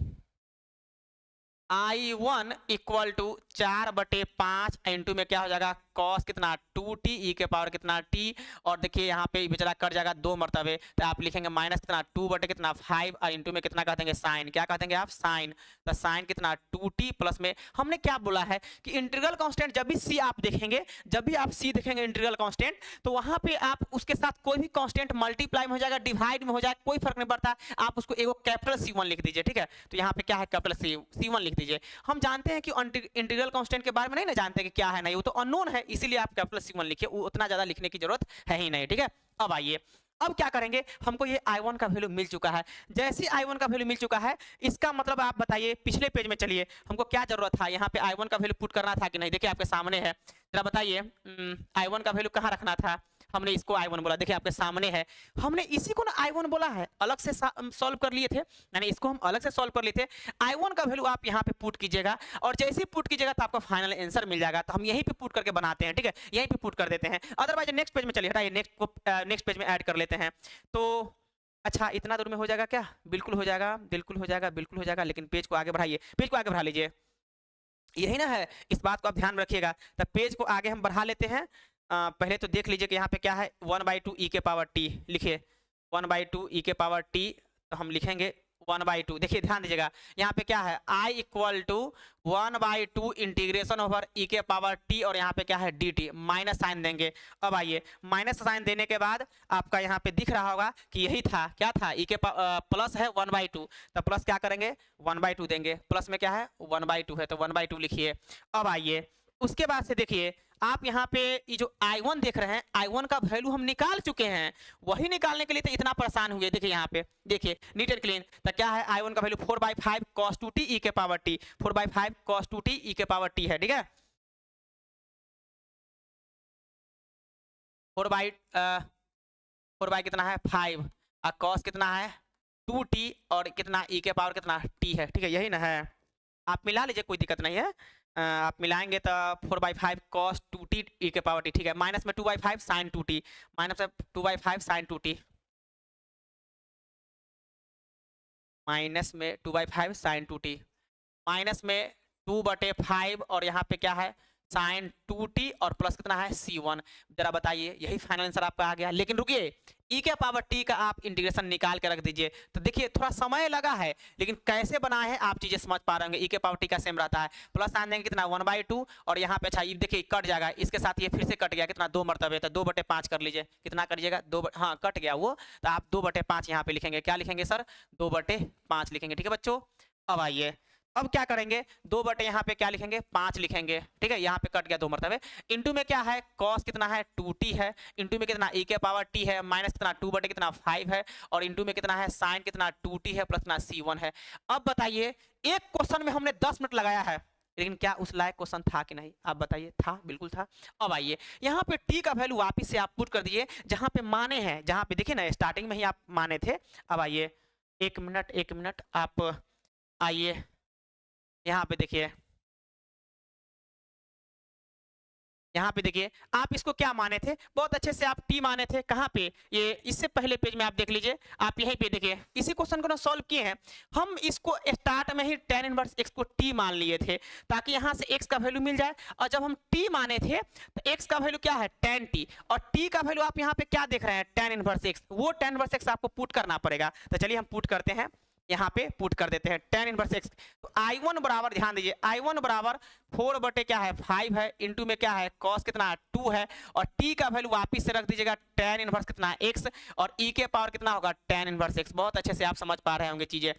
4/5 इंटू में क्या हो जाएगा cos कितना 2t e के पावर कितना t और देखिए यहाँ पे बेचारा कट जाएगा 2 मरतबे, तो आप लिखेंगे माइनस कितना 2 बटे कितना 5 और इंटू में कितना कहेंगे साइन, क्या कहेंगे आप साइन, तो साइन कितना 2t प्लस में हमने क्या बोला है कि इंटीग्रल कांस्टेंट जब भी c आप देखेंगे, जब भी आप c देखेंगे इंटीग्रल कांस्टेंट, तो वहां पे आप उसके साथ कोई भी कांस्टेंट मल्टीप्लाई में हो जाएगा डिवाइड में हो जाएगा, कोई फर्क नहीं पड़ता, आप उसको एगो कैपिटल C1 लिख दीजिए, ठीक है, तो यहाँ पे क्या है कैपिटल C1 लिख दीजिए। हम जानते हैं कि इंटीग्रल कांस्टेंट के बारे में नहीं ना जानते कि क्या है नहीं, वो तो अननोन है, इसीलिए आप कैपिटल C1 लिखिए, वो उतना ज्यादा लिखने की जरूरत है ही नहीं, ठीक है। अब आइए अब क्या करेंगे, हमको ये I1 का वैल्यू मिल चुका है, जैसे I1 का वैल्यू मिल चुका है इसका मतलब आप बताइए पिछले पेज में चलिए, हमको क्या जरूरत था यहाँ पे I1 का वैल्यू पुट करना था कि नहीं, देखिए आपके सामने है, जरा बताइए I1 का वैल्यू कहाँ रखना था, हमने इसको I1 बोला, देखिए आपके सामने है, हमने इसी को ना I1 बोला है, अलग से सॉल्व कर लिए थे, यानी इसको हम अलग से सॉल्व कर लिए थे। I1 का वैल्यू आप यहाँ पे पुट कीजिएगा और जैसे ही पुट कीजिएगा तो आपका फाइनल आंसर मिल जाएगा, तो हम यहीं पे पुट करके बनाते हैं, ठीक है, यहीं पे पुट कर देते हैं। अदरवाइज नेक्स्ट पेज में चलिए, हटाइए नेक्स्ट पेज में ऐड कर लेते हैं। तो अच्छा इतना दूर में हो जाएगा क्या, बिल्कुल हो जाएगा, बिल्कुल हो जाएगा, बिल्कुल हो जाएगा, लेकिन पेज को आगे बढ़ाइए, पेज को आगे बढ़ा लीजिए। यही ना है, इस बात को आप ध्यान में रखिएगा। तब पेज को आगे हम बढ़ा लेते हैं। पहले तो देख लीजिए कि यहाँ पे क्या है, 1/2 ई के पावर टी लिखिए, 1/2 ई के पावर टी। तो हम लिखेंगे 1/2, देखिए ध्यान दीजिएगा, यहाँ पे क्या है i equal to 1/2 integration over e के पावर टी, और यहाँ पे क्या है डी टी, माइनस साइन देंगे। अब आइए, माइनस साइन देने के बाद आपका यहाँ पे दिख रहा होगा कि यही था, क्या था, ई के प्लस है 1/2, तो प्लस क्या करेंगे 1/2 देंगे, प्लस में क्या है 1/2 है, तो 1/2 लिखिए। अब आइए, उसके बाद से देखिए आप यहाँ पे ये जो I1 देख रहे हैं, I1 का वैल्यू हम निकाल चुके हैं, वही निकालने के लिए तो इतना परेशान हुए। देखिए यहाँ पे देखिए नीट एंड क्लीन, तो क्या है I1 का वैल्यू 4/5 cos 2t e के power t, 4/5 cos 2t e के पावर t है, ठीक है। 4 बाई कितना है 5, और cos कितना है 2t, और कितना e के पावर कितना t है, ठीक है, यही ना है। आप मिला लीजिए, कोई दिक्कत नहीं है। आप मिलाएंगे तो 4/5 cos 2t e के पावर t, ठीक है, माइनस में 2/5 sin 2t, माइनस में 2/5 sin 2t, माइनस में 2/5 sin 2t, माइनस में 2/5, और यहाँ पे क्या है sin 2t, और प्लस कितना है c1। जरा बताइए, यही फाइनल आंसर आपका आ गया। लेकिन रुकिए, e के पावर t का आप इंटीग्रेशन निकाल के रख दीजिए। तो देखिए थोड़ा समय लगा है, लेकिन कैसे बनाए हैं आप चीजें समझ पा रहे होंगे। e के पावर t का सेम रहता है, प्लस साइन देंगे कितना 1/2, और यहाँ पे अच्छा ये देखिए कट जाएगा, इसके साथ ये फिर से कट गया, कितना 2 मरतबे, तो 2/5 कर लीजिए, कितना करिएगा 2, हाँ कट गया वो, तो आप 2/5 यहाँ पे लिखेंगे, क्या लिखेंगे सर 2/5 लिखेंगे, ठीक है बच्चों। अब आइए, अब क्या करेंगे 2 यहाँ पे क्या लिखेंगे 5 लिखेंगे, ठीक है, यहाँ पे कट गया 2 मरतबे। इंटू में क्या है cos कितना है 2t है, इंटू में कितना e के पावर t है, माइनस कितना 2 कितना 5 है, और इंटू में कितना है साइन कितना 2t है, प्लस कितना c1 है। अब बताइए, एक क्वेश्चन में हमने 10 मिनट लगाया है, लेकिन क्या उस लायक क्वेश्चन था कि नहीं, आप बताइए, था, बिल्कुल था। अब आइए, यहाँ पे t का वैल्यू वापिस से आप पुट कर दीजिए जहां पे माने हैं, जहां पे देखिए ना स्टार्टिंग में ही आप माने थे। अब आइए, एक मिनट आप आइए, यहाँ पे देखिए, यहाँ पे देखिए आप इसको क्या माने थे, बहुत अच्छे से आप टी माने थे। कहाँ पे, ये इससे पहले पेज में आप देख लीजिए, आप यहीं पे देखिए, इसी क्वेश्चन को ना सॉल्व किए हैं हम। इसको स्टार्ट में ही tan इनवर्स x को t मान लिए थे, ताकि यहाँ से x का वैल्यू मिल जाए। और जब हम t माने थे तो x का वैल्यू क्या है tan t, और t का वैल्यू आप यहाँ पे क्या देख रहे हैं tan इनवर्स x, वो tan इनवर्स x आपको पुट करना पड़ेगा। तो चलिए हम पुट करते हैं, यहाँ पे पुट कर देते हैं tan इनवर्स x। तो I1 बराबर, ध्यान दीजिए, I1 बराबर 4 क्या है 5 है, इंटू में क्या है cos कितना 2 है, और t का वैल्यू वापिस से रख दीजिएगा tan इनवर्स कितना x, और e के पावर कितना होगा tan इनवर्स x। बहुत अच्छे से आप समझ पा रहे होंगे चीजें।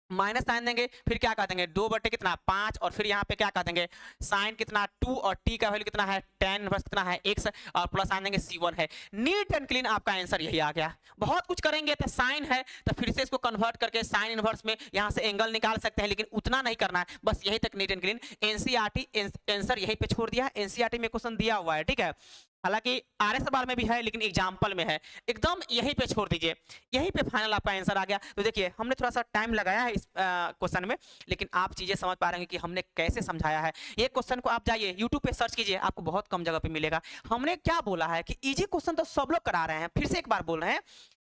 माइनस साइन देंगे, फिर क्या कह देंगे 2 कितना 5, और फिर यहाँ पे क्या कह देंगे साइन कितना 2, और t का वैल्यू कितना है tan इनवर्स कितना है x, और प्लस साइन देंगे c1 है। नीट एंड क्लीन आपका आंसर यही आ गया। बहुत कुछ करेंगे तो साइन है तो फिर से इसको कन्वर्ट करके साइन इनवर्स में यहाँ से एंगल निकाल सकते हैं, लेकिन उतना नहीं करना है, बस यही तक neat and clean. NCERT answer यहीं पे छोड़ दिया, एनसीईआरटी में क्वेश्चन दिया हुआ है, ठीक है, हालांकि आरएस बार में भी है, लेकिन एग्जाम्पल में है, एकदम यहीं पे छोड़ दीजिए, यहीं पे फाइनल आपका आंसर आ गया। तो देखिए हमने थोड़ा सा टाइम लगाया है इस क्वेश्चन में, लेकिन आप चीजें समझ पा रहे हैं कि हमने कैसे समझाया है। ये क्वेश्चन को आप जाइए यूट्यूब पे सर्च कीजिए, आपको बहुत कम जगह पे मिलेगा। हमने क्या बोला है कि इजी क्वेश्चन तो सब लोग करा रहे हैं, फिर से एक बार बोल रहे हैं,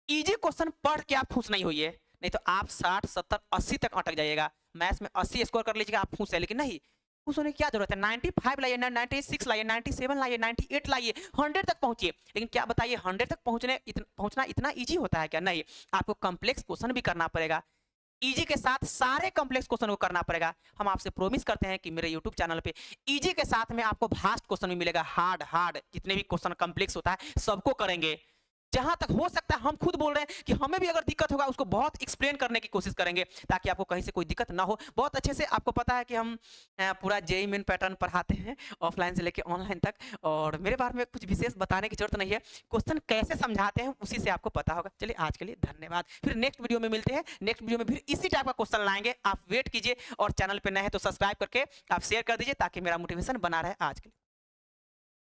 इजी क्वेश्चन पढ़ के आप खुश नहीं होइए, नहीं तो आप 60 70 80 तक अटक जाइएगा। मैथ्स में 80 स्कोर कर लीजिएगा आप खुश है, लेकिन नहीं, खुश होने की क्या जरूरत है। 95 लाइए, 96 लाइए, 97 लाइए, 98 लाइए, 100 तक पहुंचिए। लेकिन क्या बताइए 100 तक पहुंचना इतना इजी होता है क्या? नहीं, आपको कॉम्प्लेक्स क्वेश्चन भी करना पड़ेगा, इजी के साथ सारे कॉम्प्लेक्स क्वेश्चन को करना पड़ेगा। हम आपसे प्रॉमिस करते हैं कि मेरे यूट्यूब चैनल पे इजी के साथ में आपको भास्ट क्वेश्चन भी मिलेगा, हार्ड जितने भी क्वेश्चन कॉम्प्लेक्स होता है सबको करेंगे। जहां तक हो सकता है हम खुद बोल रहे हैं कि हमें भी अगर दिक्कत होगा उसको बहुत एक्सप्लेन करने की कोशिश करेंगे, ताकि आपको कहीं से कोई दिक्कत ना हो। बहुत अच्छे से आपको पता है कि हम पूरा जेईई मेन पैटर्न पढ़ाते हैं, ऑफलाइन से लेके ऑनलाइन तक, और मेरे बारे में कुछ विशेष बताने की जरूरत नहीं है, क्वेश्चन कैसे समझाते हैं उसी से आपको पता होगा। चलिए आज के लिए धन्यवाद, फिर नेक्स्ट वीडियो में मिलते हैं। नेक्स्ट वीडियो में फिर इसी टाइप का क्वेश्चन लाएंगे, आप वेट कीजिए, और चैनल पर नए हैं तो सब्सक्राइब करके आप शेयर कर दीजिए, ताकि मेरा मोटिवेशन बना रहे। आज के लिए